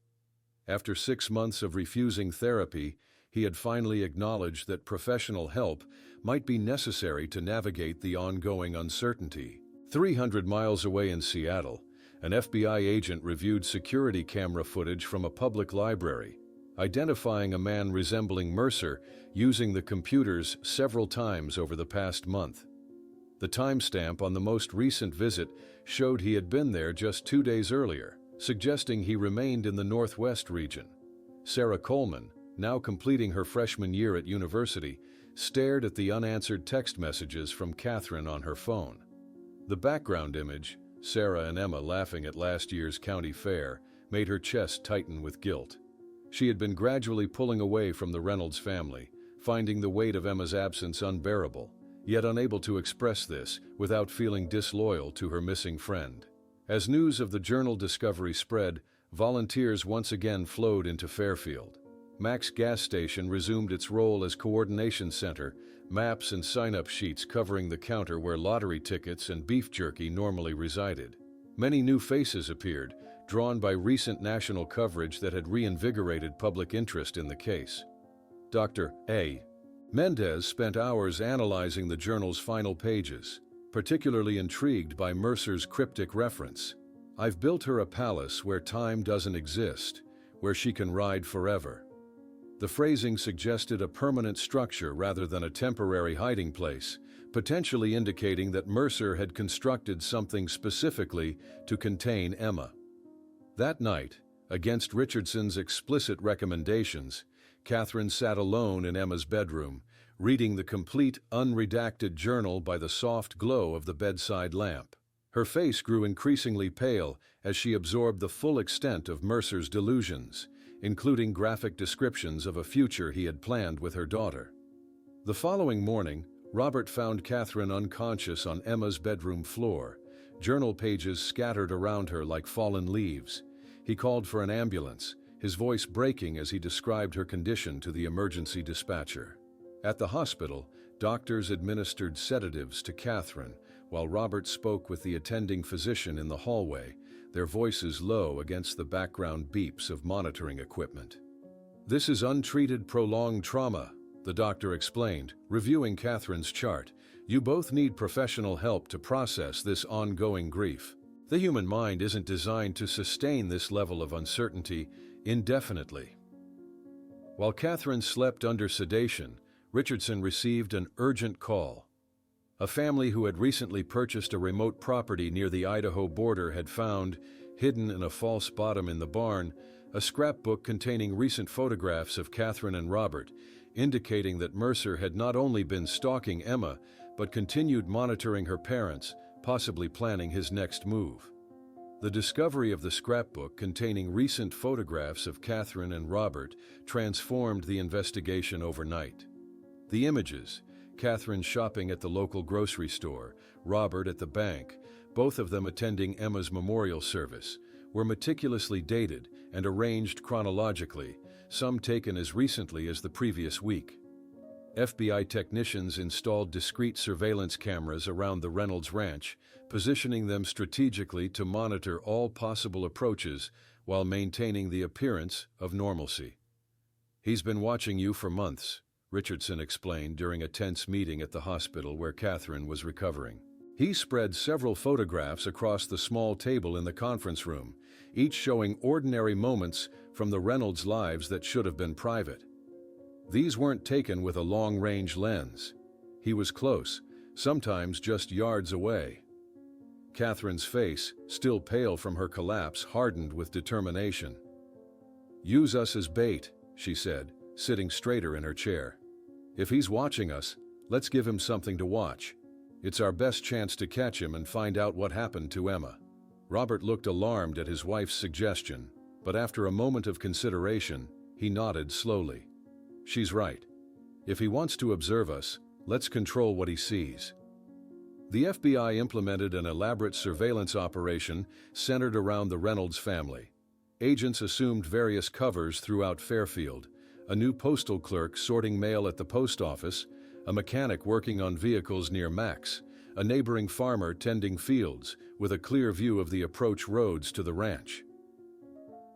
After 6 months of refusing therapy, he had finally acknowledged that professional help might be necessary to navigate the ongoing uncertainty. 300 miles away in Seattle, An FBI agent reviewed security camera footage from a public library, identifying a man resembling Mercer using the computers several times over the past month. The timestamp on the most recent visit showed he had been there just 2 days earlier, suggesting he remained in the Northwest region. Sarah Coleman, now completing her freshman year at university, stared at the unanswered text messages from Catherine on her phone. The background image, Sarah and Emma laughing at last year's county fair, made her chest tighten with guilt. She had been gradually pulling away from the Reynolds family, finding the weight of Emma's absence unbearable, yet unable to express this without feeling disloyal to her missing friend. As news of the journal discovery spread, volunteers once again flowed into Fairfield. Mac's gas station resumed its role as coordination center, maps and sign-up sheets covering the counter where lottery tickets and beef jerky normally resided. Many new faces appeared, drawn by recent national coverage that had reinvigorated public interest in the case. Dr. A. Mendez spent hours analyzing the journal's final pages, particularly intrigued by Mercer's cryptic reference. "I've built her a palace where time doesn't exist, where she can ride forever." The phrasing suggested a permanent structure rather than a temporary hiding place, potentially indicating that Mercer had constructed something specifically to contain Emma. That night, against Richardson's explicit recommendations, Catherine sat alone in Emma's bedroom, reading the complete, unredacted journal by the soft glow of the bedside lamp. Her face grew increasingly pale as she absorbed the full extent of Mercer's delusions, including graphic descriptions of a future he had planned with her daughter. The following morning, Robert found Catherine unconscious on Emma's bedroom floor, journal pages scattered around her like fallen leaves. He called for an ambulance, his voice breaking as he described her condition to the emergency dispatcher. At the hospital, doctors administered sedatives to Catherine, while Robert spoke with the attending physician in the hallway, their voices low against the background beeps of monitoring equipment. "This is untreated prolonged trauma," the doctor explained, reviewing Catherine's chart. "You both need professional help to process this ongoing grief. The human mind isn't designed to sustain this level of uncertainty indefinitely." While Catherine slept under sedation, Richardson received an urgent call. A family who had recently purchased a remote property near the Idaho border had found, hidden in a false bottom in the barn, a scrapbook containing recent photographs of Catherine and Robert, indicating that Mercer had not only been stalking Emma, but continued monitoring her parents, possibly planning his next move. The discovery of the scrapbook containing recent photographs of Catherine and Robert transformed the investigation overnight. The images, Catherine shopping at the local grocery store, Robert at the bank, both of them attending Emma's memorial service, were meticulously dated and arranged chronologically, some taken as recently as the previous week. FBI technicians installed discrete surveillance cameras around the Reynolds ranch, positioning them strategically to monitor all possible approaches while maintaining the appearance of normalcy. "He's been watching you for months," Richardson explained during a tense meeting at the hospital where Catherine was recovering. He spread several photographs across the small table in the conference room, each showing ordinary moments from the Reynolds' lives that should have been private. These weren't taken with a long-range lens. He was close, sometimes just yards away. Catherine's face, still pale from her collapse, hardened with determination. "Use us as bait," she said, sitting straighter in her chair. "If he's watching us, let's give him something to watch. It's our best chance to catch him and find out what happened to Emma." Robert looked alarmed at his wife's suggestion, but after a moment of consideration, he nodded slowly. "She's right. If he wants to observe us, let's control what he sees." The FBI implemented an elaborate surveillance operation centered around the Reynolds family. Agents assumed various covers throughout Fairfield: a new postal clerk sorting mail at the post office, a mechanic working on vehicles near Mac's, a neighboring farmer tending fields with a clear view of the approach roads to the ranch.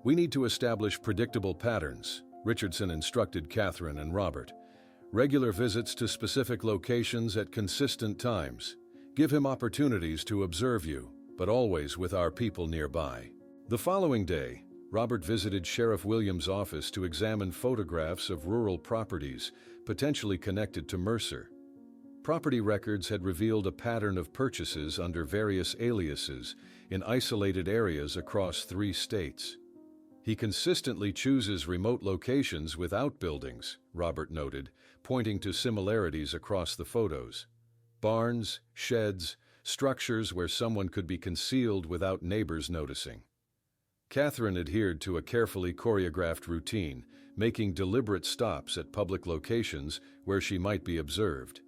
"We need to establish predictable patterns," Richardson instructed Catherine and Robert. "Regular visits to specific locations at consistent times. Give him opportunities to observe you, but always with our people nearby. The following day, Robert visited Sheriff Williams' office to examine photographs of rural properties potentially connected to Mercer. Property records had revealed a pattern of purchases under various aliases in isolated areas across 3 states. He consistently chooses remote locations without buildings, Robert noted, pointing to similarities across the photos. Barns, sheds, structures where someone could be concealed without neighbors noticing. Catherine adhered to a carefully choreographed routine, making deliberate stops at public locations where she might be observed.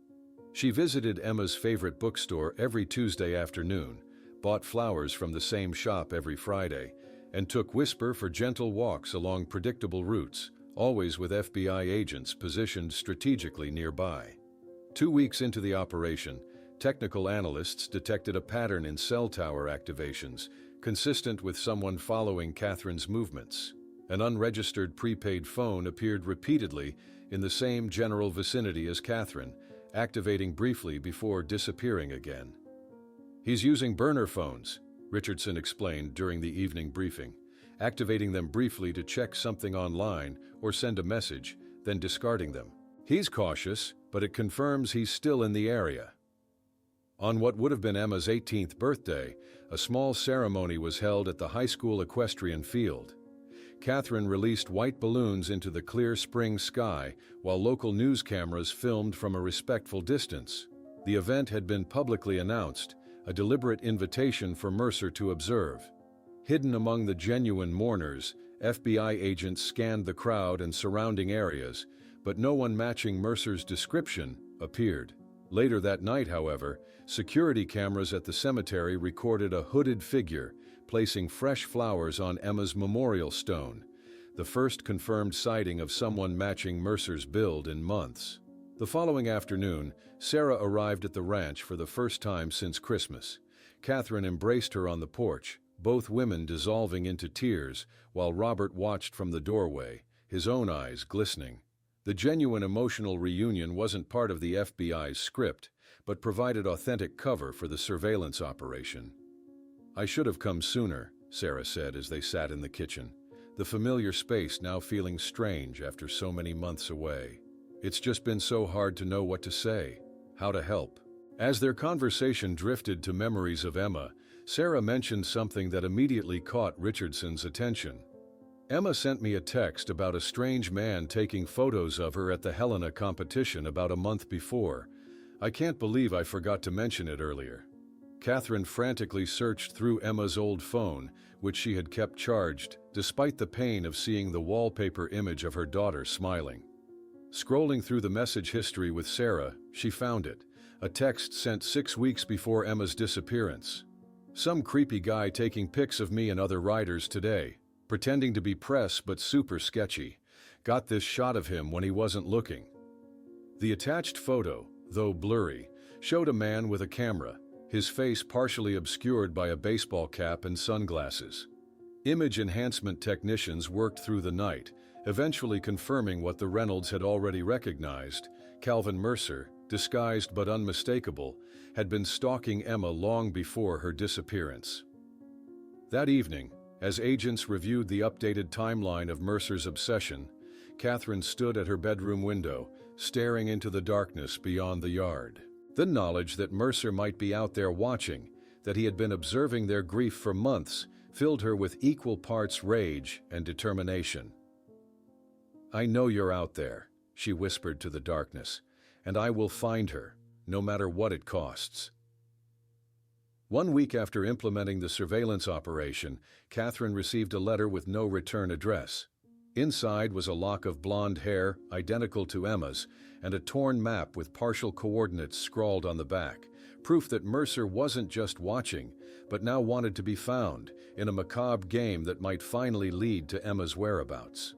She visited Emma's favorite bookstore every Tuesday afternoon, bought flowers from the same shop every Friday, and took Whisper for gentle walks along predictable routes, always with FBI agents positioned strategically nearby. 2 weeks into the operation, technical analysts detected a pattern in cell tower activations, consistent with someone following Catherine's movements. An unregistered prepaid phone appeared repeatedly in the same general vicinity as Catherine, activating briefly before disappearing again. "He's using burner phones," Richardson explained during the evening briefing, activating them briefly to check something online or send a message, then discarding them. "He's cautious, but it confirms he's still in the area." On what would have been Emma's 18th birthday, a small ceremony was held at the high school equestrian field. Catherine released white balloons into the clear spring sky while local news cameras filmed from a respectful distance. The event had been publicly announced, a deliberate invitation for Mercer to observe. Hidden among the genuine mourners, FBI agents scanned the crowd and surrounding areas, but no one matching Mercer's description appeared. Later that night, however, security cameras at the cemetery recorded a hooded figure placing fresh flowers on Emma's memorial stone, the first confirmed sighting of someone matching Mercer's build in months. The following afternoon, Sarah arrived at the ranch for the first time since Christmas. Catherine embraced her on the porch, both women dissolving into tears, while Robert watched from the doorway, his own eyes glistening. The genuine emotional reunion wasn't part of the FBI's script, but provided authentic cover for the surveillance operation. "I should have come sooner," Sarah said as they sat in the kitchen, the familiar space now feeling strange after so many months away. "It's just been so hard to know what to say, how to help." As their conversation drifted to memories of Emma, Sarah mentioned something that immediately caught Richardson's attention. "Emma sent me a text about a strange man taking photos of her at the Helena competition about a month before. I can't believe I forgot to mention it earlier." Catherine frantically searched through Emma's old phone, which she had kept charged, despite the pain of seeing the wallpaper image of her daughter smiling. Scrolling through the message history with Sarah, she found it, a text sent 6 weeks before Emma's disappearance. "Some creepy guy taking pics of me and other riders today, pretending to be press but super sketchy. Got this shot of him when he wasn't looking." The attached photo, though blurry, showed a man with a camera, his face partially obscured by a baseball cap and sunglasses. Image enhancement technicians worked through the night, eventually confirming what the Reynolds had already recognized. Calvin Mercer, disguised but unmistakable, had been stalking Emma long before her disappearance. That evening, as agents reviewed the updated timeline of Mercer's obsession, Catherine stood at her bedroom window, staring into the darkness beyond the yard. The knowledge that Mercer might be out there watching, that he had been observing their grief for months, filled her with equal parts rage and determination. "I know you're out there," she whispered to the darkness, "and I will find her, no matter what it costs." 1 week after implementing the surveillance operation, Catherine received a letter with no return address. Inside was a lock of blonde hair, identical to Emma's, and a torn map with partial coordinates scrawled on the back, proof that Mercer wasn't just watching, but now wanted to be found, in a macabre game that might finally lead to Emma's whereabouts.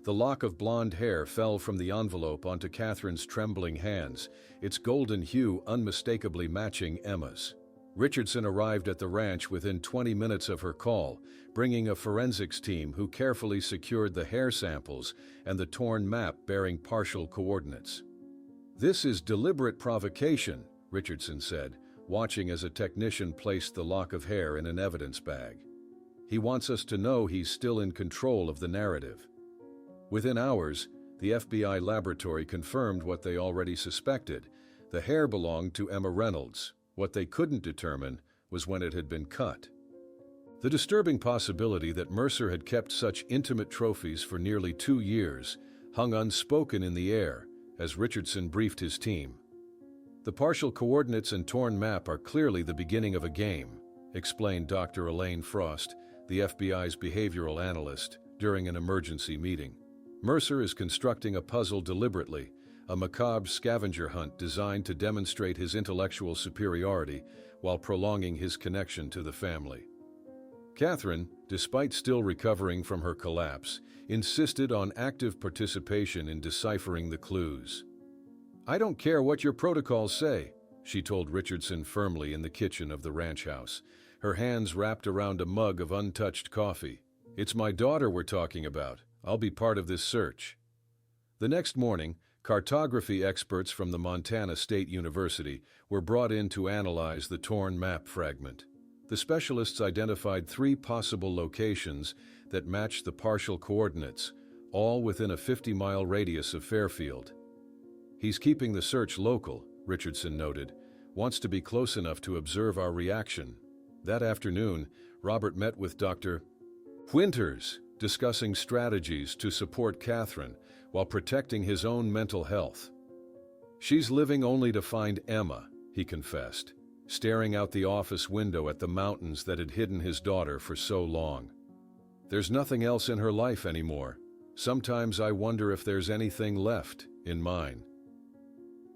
The lock of blonde hair fell from the envelope onto Catherine's trembling hands, its golden hue unmistakably matching Emma's. Richardson arrived at the ranch within 20 minutes of her call, bringing a forensics team who carefully secured the hair samples and the torn map bearing partial coordinates. "This is deliberate provocation," Richardson said, watching as a technician placed the lock of hair in an evidence bag. He wants us to know he's still in control of the narrative. Within hours, the FBI laboratory confirmed what they already suspected. The hair belonged to Emma Reynolds. What they couldn't determine was when it had been cut. The disturbing possibility that Mercer had kept such intimate trophies for nearly 2 years hung unspoken in the air as Richardson briefed his team. The partial coordinates and torn map are clearly the beginning of a game, explained Dr. Elaine Frost, the FBI's behavioral analyst, during an emergency meeting. Mercer is constructing a puzzle deliberately, a macabre scavenger hunt designed to demonstrate his intellectual superiority while prolonging his connection to the family. Catherine, despite still recovering from her collapse, insisted on active participation in deciphering the clues. "I don't care what your protocols say," she told Richardson firmly in the kitchen of the ranch house, her hands wrapped around a mug of untouched coffee. "It's my daughter we're talking about. I'll be part of this search." The next morning, cartography experts from the Montana State University were brought in to analyze the torn map fragment. The specialists identified 3 possible locations that matched the partial coordinates, all within a 50-mile radius of Fairfield. "He's keeping the search local," Richardson noted, "wants to be close enough to observe our reaction." That afternoon, Robert met with Dr. Winters, discussing strategies to support Catherine while protecting his own mental health. "She's living only to find Emma," he confessed, staring out the office window at the mountains that had hidden his daughter for so long. "There's nothing else in her life anymore. Sometimes I wonder if there's anything left in mine."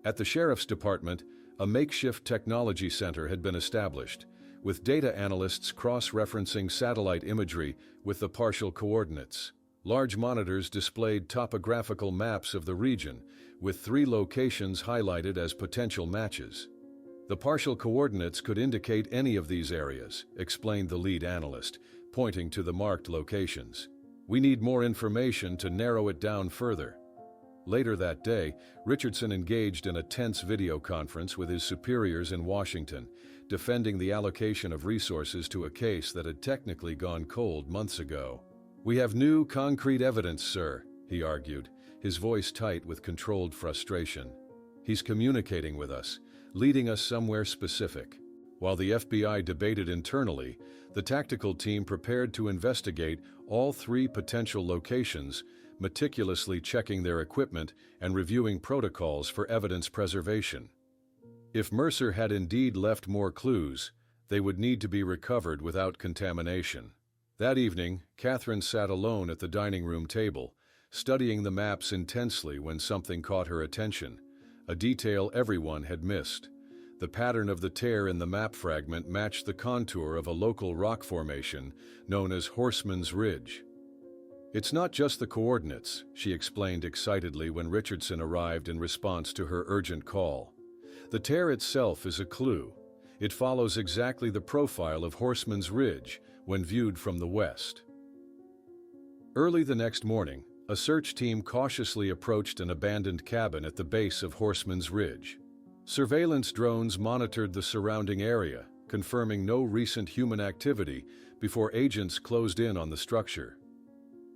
At the sheriff's department, a makeshift technology center had been established, with data analysts cross-referencing satellite imagery with the partial coordinates. Large monitors displayed topographical maps of the region, with 3 locations highlighted as potential matches. "The partial coordinates could indicate any of these areas," explained the lead analyst, pointing to the marked locations. "We need more information to narrow it down further." Later that day, Richardson engaged in a tense video conference with his superiors in Washington, defending the allocation of resources to a case that had technically gone cold months ago. "We have new, concrete evidence, sir," he argued, his voice tight with controlled frustration. "He's communicating with us, leading us somewhere specific." While the FBI debated internally, the tactical team prepared to investigate all 3 potential locations, meticulously checking their equipment and reviewing protocols for evidence preservation. If Mercer had indeed left more clues, they would need to be recovered without contamination. That evening, Catherine sat alone at the dining room table, studying the maps intensely when something caught her attention, a detail everyone had missed. The pattern of the tear in the map fragment matched the contour of a local rock formation known as Horseman's Ridge. "It's not just the coordinates," she explained excitedly when Richardson arrived in response to her urgent call. "The tear itself is a clue. It follows exactly the profile of Horseman's Ridge when viewed from the west." Early the next morning, a search team cautiously approached an abandoned cabin at the base of Horseman's Ridge. Surveillance drones monitored the surrounding area, confirming no recent human activity before agents closed in on the structure.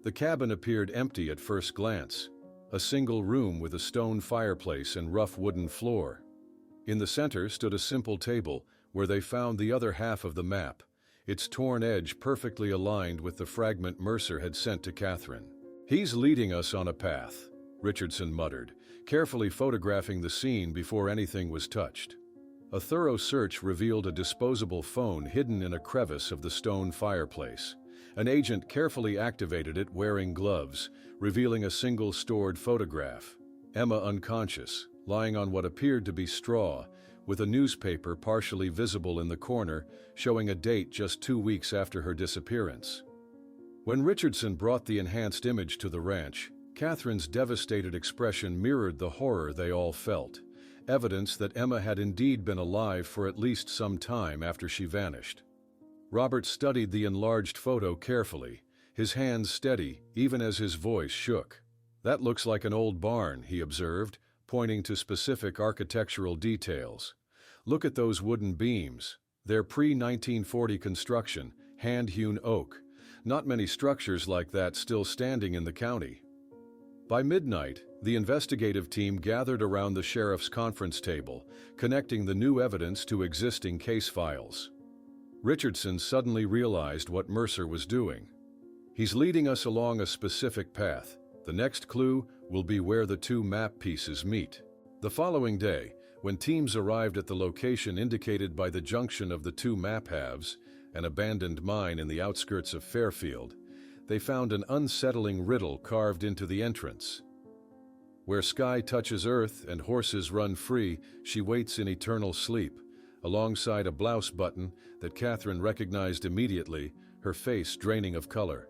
The cabin appeared empty at first glance, a single room with a stone fireplace and rough wooden floor. In the center stood a simple table where they found the other half of the map, its torn edge perfectly aligned with the fragment Mercer had sent to Catherine. "He's leading us on a path," Richardson muttered, carefully photographing the scene before anything was touched. A thorough search revealed a disposable phone hidden in a crevice of the stone fireplace. An agent carefully activated it wearing gloves, revealing a single stored photograph. Emma unconscious, lying on what appeared to be straw, with a newspaper partially visible in the corner, showing a date just 2 weeks after her disappearance. When Richardson brought the enhanced image to the ranch, Catherine's devastated expression mirrored the horror they all felt, evidence that Emma had indeed been alive for at least some time after she vanished. Robert studied the enlarged photo carefully, his hands steady even as his voice shook. "That looks like an old barn," he observed, pointing to specific architectural details. Look at those wooden beams. They're pre-1940 construction, hand-hewn oak. Not many structures like that still standing in the county. By midnight, the investigative team gathered around the sheriff's conference table, connecting the new evidence to existing case files. Richardson suddenly realized what Mercer was doing. He's leading us along a specific path. The next clue will be where the two map pieces meet. The following day, when teams arrived at the location indicated by the junction of the two map halves, an abandoned mine in the outskirts of Fairfield, they found an unsettling riddle carved into the entrance. Where sky touches earth and horses run free, she waits in eternal sleep, alongside a blouse button that Catherine recognized immediately, her face draining of color.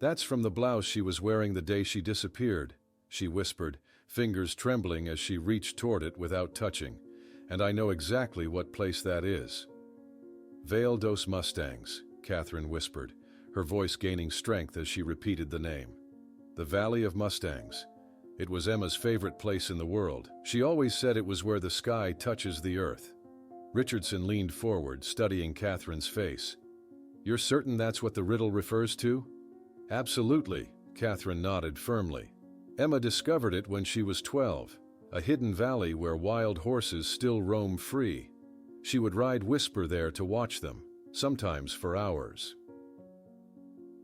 "That's from the blouse she was wearing the day she disappeared," she whispered, fingers trembling as she reached toward it without touching. "And I know exactly what place that is." "Vale dos Mustangs," Catherine whispered, her voice gaining strength as she repeated the name. The Valley of Mustangs. It was Emma's favorite place in the world. She always said it was where the sky touches the earth. Richardson leaned forward, studying Catherine's face. "You're certain that's what the riddle refers to?" "Absolutely," Catherine nodded firmly. "Emma discovered it when she was 12, a hidden valley where wild horses still roam free. She would ride Whisper there to watch them, sometimes for hours."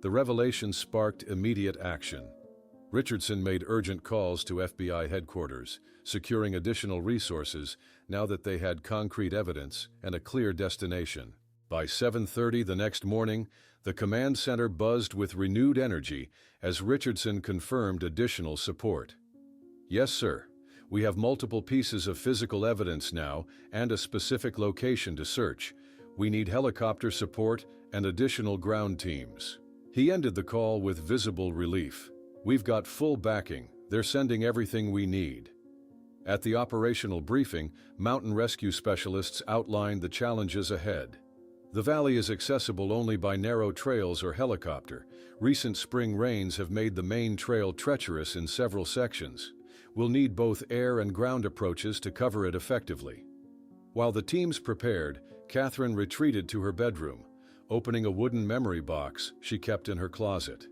The revelation sparked immediate action. Richardson made urgent calls to FBI headquarters, securing additional resources now that they had concrete evidence and a clear destination. By 7:30 the next morning, the command center buzzed with renewed energy as Richardson confirmed additional support. "Yes, sir. We have multiple pieces of physical evidence now and a specific location to search. We need helicopter support and additional ground teams." He ended the call with visible relief. "We've got full backing. They're sending everything we need." At the operational briefing, mountain rescue specialists outlined the challenges ahead. The valley is accessible only by narrow trails or helicopter. Recent spring rains have made the main trail treacherous in several sections. We'll need both air and ground approaches to cover it effectively. While the teams prepared, Catherine retreated to her bedroom, opening a wooden memory box she kept in her closet.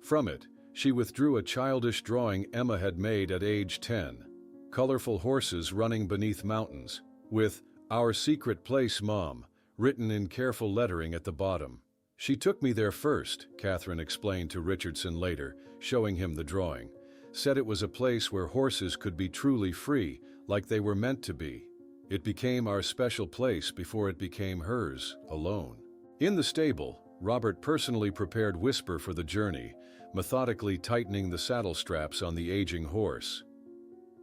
From it, she withdrew a childish drawing Emma had made at age 10. Colorful horses running beneath mountains, with "Our secret place, Mom," written in careful lettering at the bottom. "She took me there first," Catherine explained to Richardson later, showing him the drawing. "Said it was a place where horses could be truly free, like they were meant to be. It became our special place before it became hers, alone." In the stable, Robert personally prepared Whisper for the journey, methodically tightening the saddle straps on the aging horse.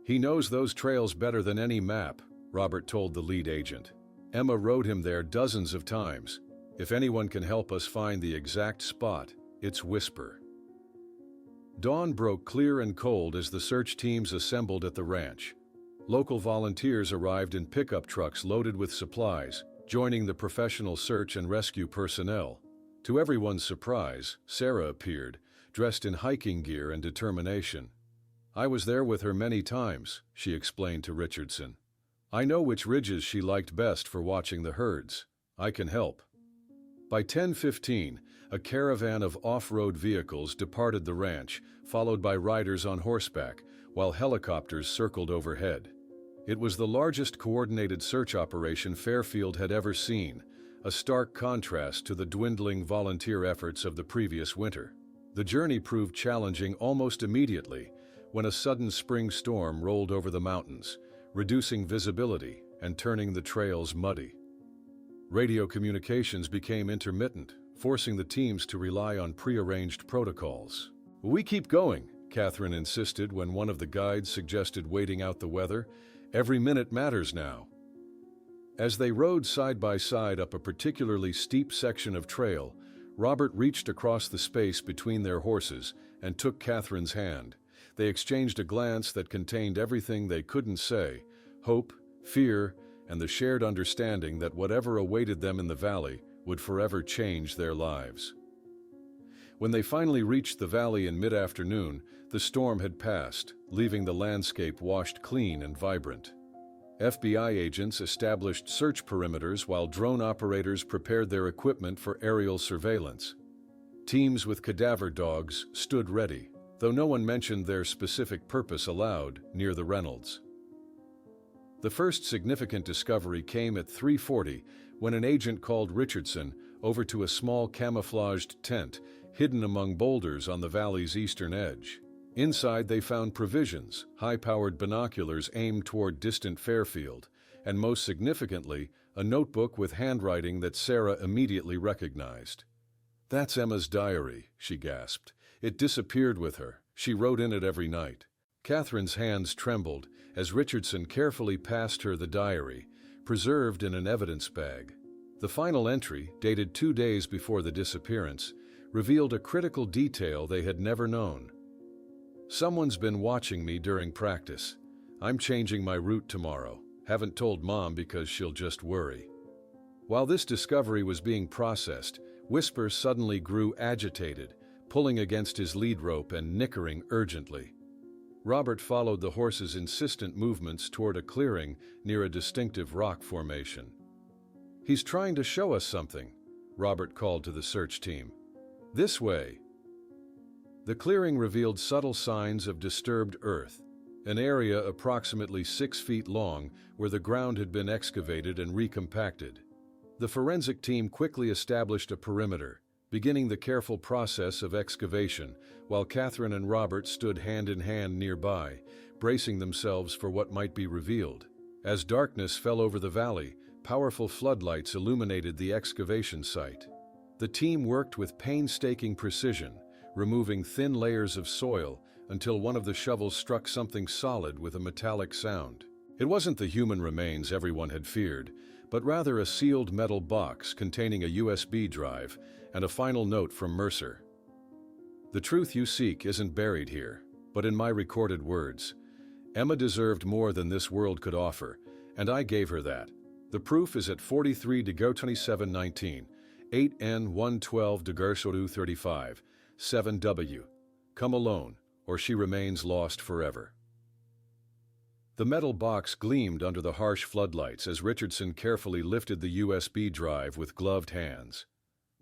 "He knows those trails better than any map," Robert told the lead agent. "Emma rode him there dozens of times. If anyone can help us find the exact spot, it's Whisper." Dawn broke clear and cold as the search teams assembled at the ranch. Local volunteers arrived in pickup trucks loaded with supplies, joining the professional search and rescue personnel. To everyone's surprise, Sarah appeared, dressed in hiking gear and determination. "I was there with her many times," she explained to Richardson. "I know which ridges she liked best for watching the herds. I can help." By 10:15, a caravan of off-road vehicles departed the ranch, followed by riders on horseback, while helicopters circled overhead. It was the largest coordinated search operation Fairfield had ever seen, a stark contrast to the dwindling volunteer efforts of the previous winter. The journey proved challenging almost immediately when a sudden spring storm rolled over the mountains, reducing visibility and turning the trails muddy. Radio communications became intermittent, forcing the teams to rely on prearranged protocols. "We keep going," Catherine insisted when one of the guides suggested waiting out the weather. "Every minute matters now." As they rode side by side up a particularly steep section of trail, Robert reached across the space between their horses and took Catherine's hand. They exchanged a glance that contained everything they couldn't say: hope, fear, and the shared understanding that whatever awaited them in the valley would forever change their lives. When they finally reached the valley in mid-afternoon, the storm had passed, leaving the landscape washed clean and vibrant. FBI agents established search perimeters while drone operators prepared their equipment for aerial surveillance. Teams with cadaver dogs stood ready, though no one mentioned their specific purpose aloud near the Reynolds. The first significant discovery came at 3:40 when an agent called Richardson over to a small camouflaged tent hidden among boulders on the valley's eastern edge. Inside they found provisions, high-powered binoculars aimed toward distant Fairfield, and most significantly, a notebook with handwriting that Sarah immediately recognized. "That's Emma's diary," she gasped. "It disappeared with her. She wrote in it every night." Catherine's hands trembled as Richardson carefully passed her the diary, preserved in an evidence bag. The final entry, dated 2 days before the disappearance, revealed a critical detail they had never known. "Someone's been watching me during practice. I'm changing my route tomorrow. Haven't told Mom because she'll just worry." While this discovery was being processed, Whisper suddenly grew agitated, pulling against his lead rope and nickering urgently. Robert followed the horse's insistent movements toward a clearing near a distinctive rock formation. "He's trying to show us something," Robert called to the search team. "This way." The clearing revealed subtle signs of disturbed earth, an area approximately 6 feet long where the ground had been excavated and recompacted. The forensic team quickly established a perimeter, beginning the careful process of excavation, while Catherine and Robert stood hand in hand nearby, bracing themselves for what might be revealed. As darkness fell over the valley, powerful floodlights illuminated the excavation site. The team worked with painstaking precision, removing thin layers of soil until one of the shovels struck something solid with a metallic sound. It wasn't the human remains everyone had feared, but rather a sealed metal box containing a USB drive and a final note from Mercer. "The truth you seek isn't buried here, but in my recorded words. Emma deserved more than this world could offer, and I gave her that. The proof is at 43 Degau 2719, 8N 112 Degau 35, 7W. Come alone, or she remains lost forever." The metal box gleamed under the harsh floodlights as Richardson carefully lifted the USB drive with gloved hands.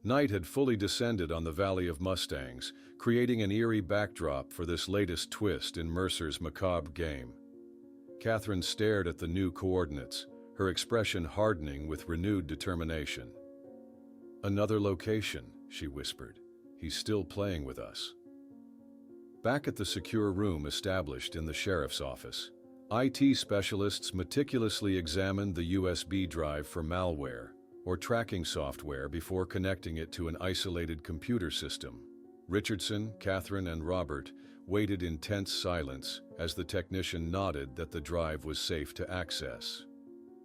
Night had fully descended on the Valley of Mustangs, creating an eerie backdrop for this latest twist in Mercer's macabre game. Catherine stared at the new coordinates, her expression hardening with renewed determination. "Another location," she whispered. "He's still playing with us." Back at the secure room established in the sheriff's office, IT specialists meticulously examined the USB drive for malware or tracking software before connecting it to an isolated computer system. Richardson, Catherine, and Robert waited in tense silence as the technician nodded that the drive was safe to access.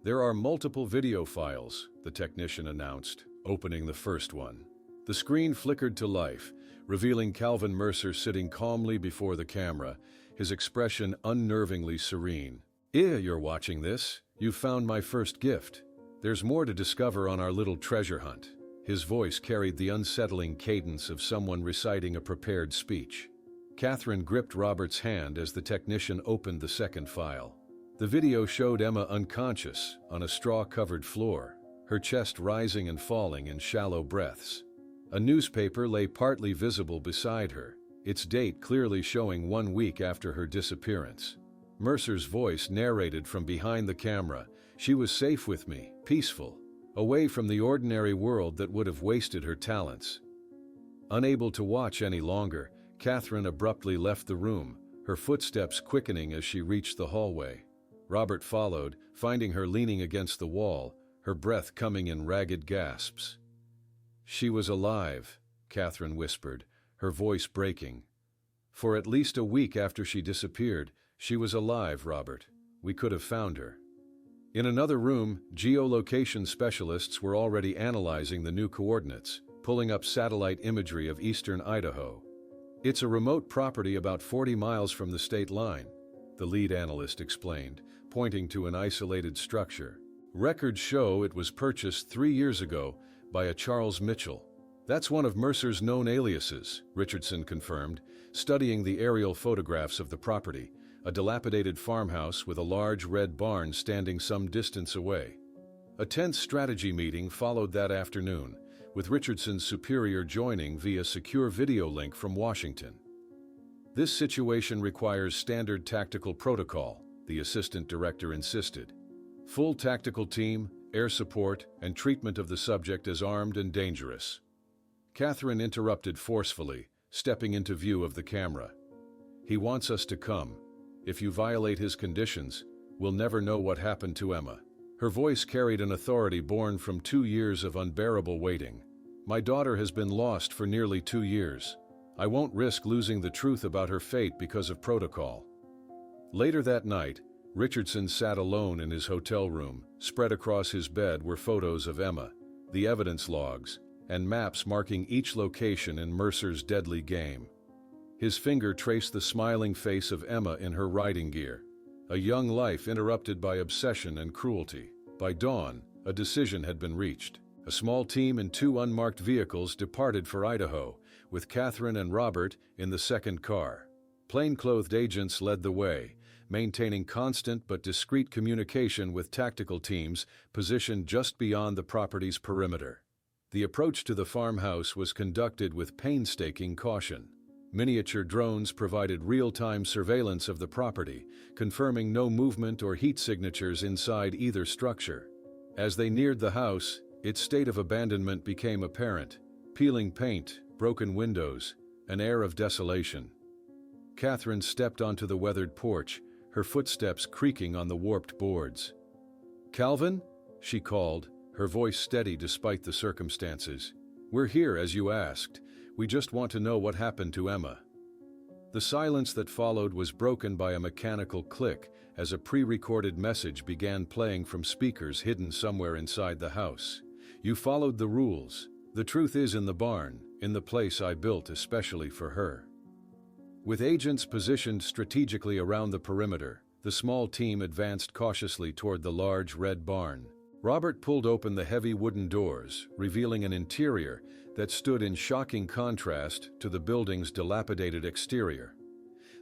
"There are multiple video files," the technician announced, opening the first one. The screen flickered to life, revealing Calvin Mercer sitting calmly before the camera, his expression unnervingly serene. You're watching this. You've found my first gift. There's more to discover on our little treasure hunt." His voice carried the unsettling cadence of someone reciting a prepared speech. Catherine gripped Robert's hand as the technician opened the second file. The video showed Emma unconscious on a straw-covered floor, her chest rising and falling in shallow breaths. A newspaper lay partly visible beside her, its date clearly showing 1 week after her disappearance. Mercer's voice narrated from behind the camera, "She was safe with me, peaceful, away from the ordinary world that would have wasted her talents." Unable to watch any longer, Catherine abruptly left the room, her footsteps quickening as she reached the hallway. Robert followed, finding her leaning against the wall, her breath coming in ragged gasps. "She was alive," Catherine whispered, her voice breaking. "For at least a week after she disappeared, she was alive, Robert. We could have found her." In another room, geolocation specialists were already analyzing the new coordinates, pulling up satellite imagery of eastern Idaho. "It's a remote property about 40 miles from the state line," the lead analyst explained, pointing to an isolated structure. "Records show it was purchased 3 years ago by a Charles Mitchell." "That's one of Mercer's known aliases," Richardson confirmed, studying the aerial photographs of the property, a dilapidated farmhouse with a large red barn standing some distance away. A tense strategy meeting followed that afternoon, with Richardson's superior joining via secure video link from Washington. "This situation requires standard tactical protocol," the assistant director insisted. "Full tactical team, air support, and treatment of the subject as armed and dangerous." Catherine interrupted forcefully, stepping into view of the camera. "He wants us to come. If you violate his conditions, we'll never know what happened to Emma." Her voice carried an authority born from 2 years of unbearable waiting. "My daughter has been lost for nearly 2 years. I won't risk losing the truth about her fate because of protocol." Later that night, Richardson sat alone in his hotel room. Spread across his bed were photos of Emma, the evidence logs, and maps marking each location in Mercer's deadly game. His finger traced the smiling face of Emma in her riding gear. A young life interrupted by obsession and cruelty. By dawn, a decision had been reached. A small team in 2 unmarked vehicles departed for Idaho, with Catherine and Robert in the second car. Plainclothed agents led the way, maintaining constant but discreet communication with tactical teams positioned just beyond the property's perimeter. The approach to the farmhouse was conducted with painstaking caution. Miniature drones provided real-time surveillance of the property, confirming no movement or heat signatures inside either structure. As they neared the house, its state of abandonment became apparent: peeling paint, broken windows, an air of desolation. Catherine stepped onto the weathered porch, her footsteps creaking on the warped boards. "Calvin?" she called, her voice steady despite the circumstances. "We're here as you asked. We just want to know what happened to Emma." The silence that followed was broken by a mechanical click as a pre-recorded message began playing from speakers hidden somewhere inside the house. "You followed the rules. The truth is in the barn, in the place I built especially for her." With agents positioned strategically around the perimeter, the small team advanced cautiously toward the large red barn. Robert pulled open the heavy wooden doors, revealing an interior that stood in shocking contrast to the building's dilapidated exterior.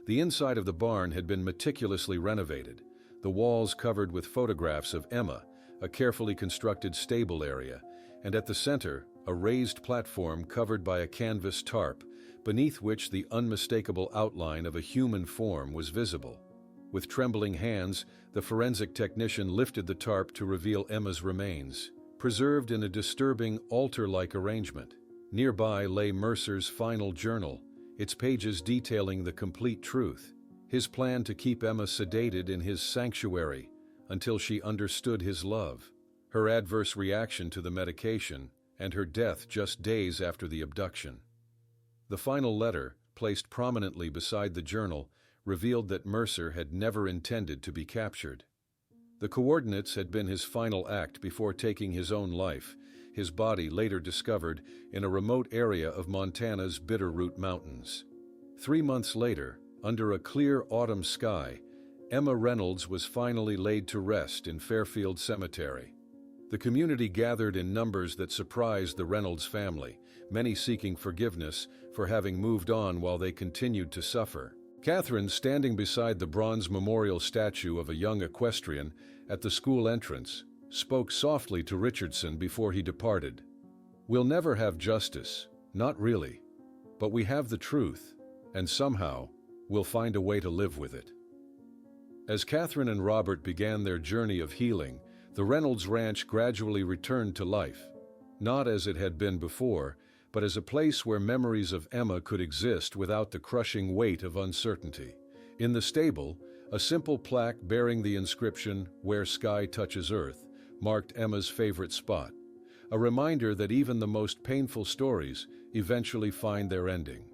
The inside of the barn had been meticulously renovated, the walls covered with photographs of Emma, a carefully constructed stable area, and at the center, a raised platform covered by a canvas tarp, beneath which the unmistakable outline of a human form was visible. With trembling hands, the forensic technician lifted the tarp to reveal Emma's remains, preserved in a disturbing altar-like arrangement. Nearby lay Mercer's final journal, its pages detailing the complete truth, his plan to keep Emma sedated in his sanctuary until she understood his love, her adverse reaction to the medication, and her death just days after the abduction. The final letter, placed prominently beside the journal, revealed that Mercer had never intended to be captured. The coordinates had been his final act before taking his own life, his body later discovered in a remote area of Montana's Bitterroot Mountains. 3 months later, under a clear autumn sky, Emma Reynolds was finally laid to rest in Fairfield Cemetery. The community gathered in numbers that surprised the Reynolds family, many seeking forgiveness for having moved on while they continued to suffer. Catherine, standing beside the bronze memorial statue of a young equestrian at the school entrance, spoke softly to Richardson before he departed. "We'll never have justice, not really. But we have the truth, and somehow, we'll find a way to live with it." As Catherine and Robert began their journey of healing, the Reynolds Ranch gradually returned to life. Not as it had been before, but as a place where memories of Emma could exist without the crushing weight of uncertainty. In the stable, a simple plaque bearing the inscription, "Where Sky Touches Earth," marked Emma's favorite spot, a reminder that even the most painful stories eventually find their ending.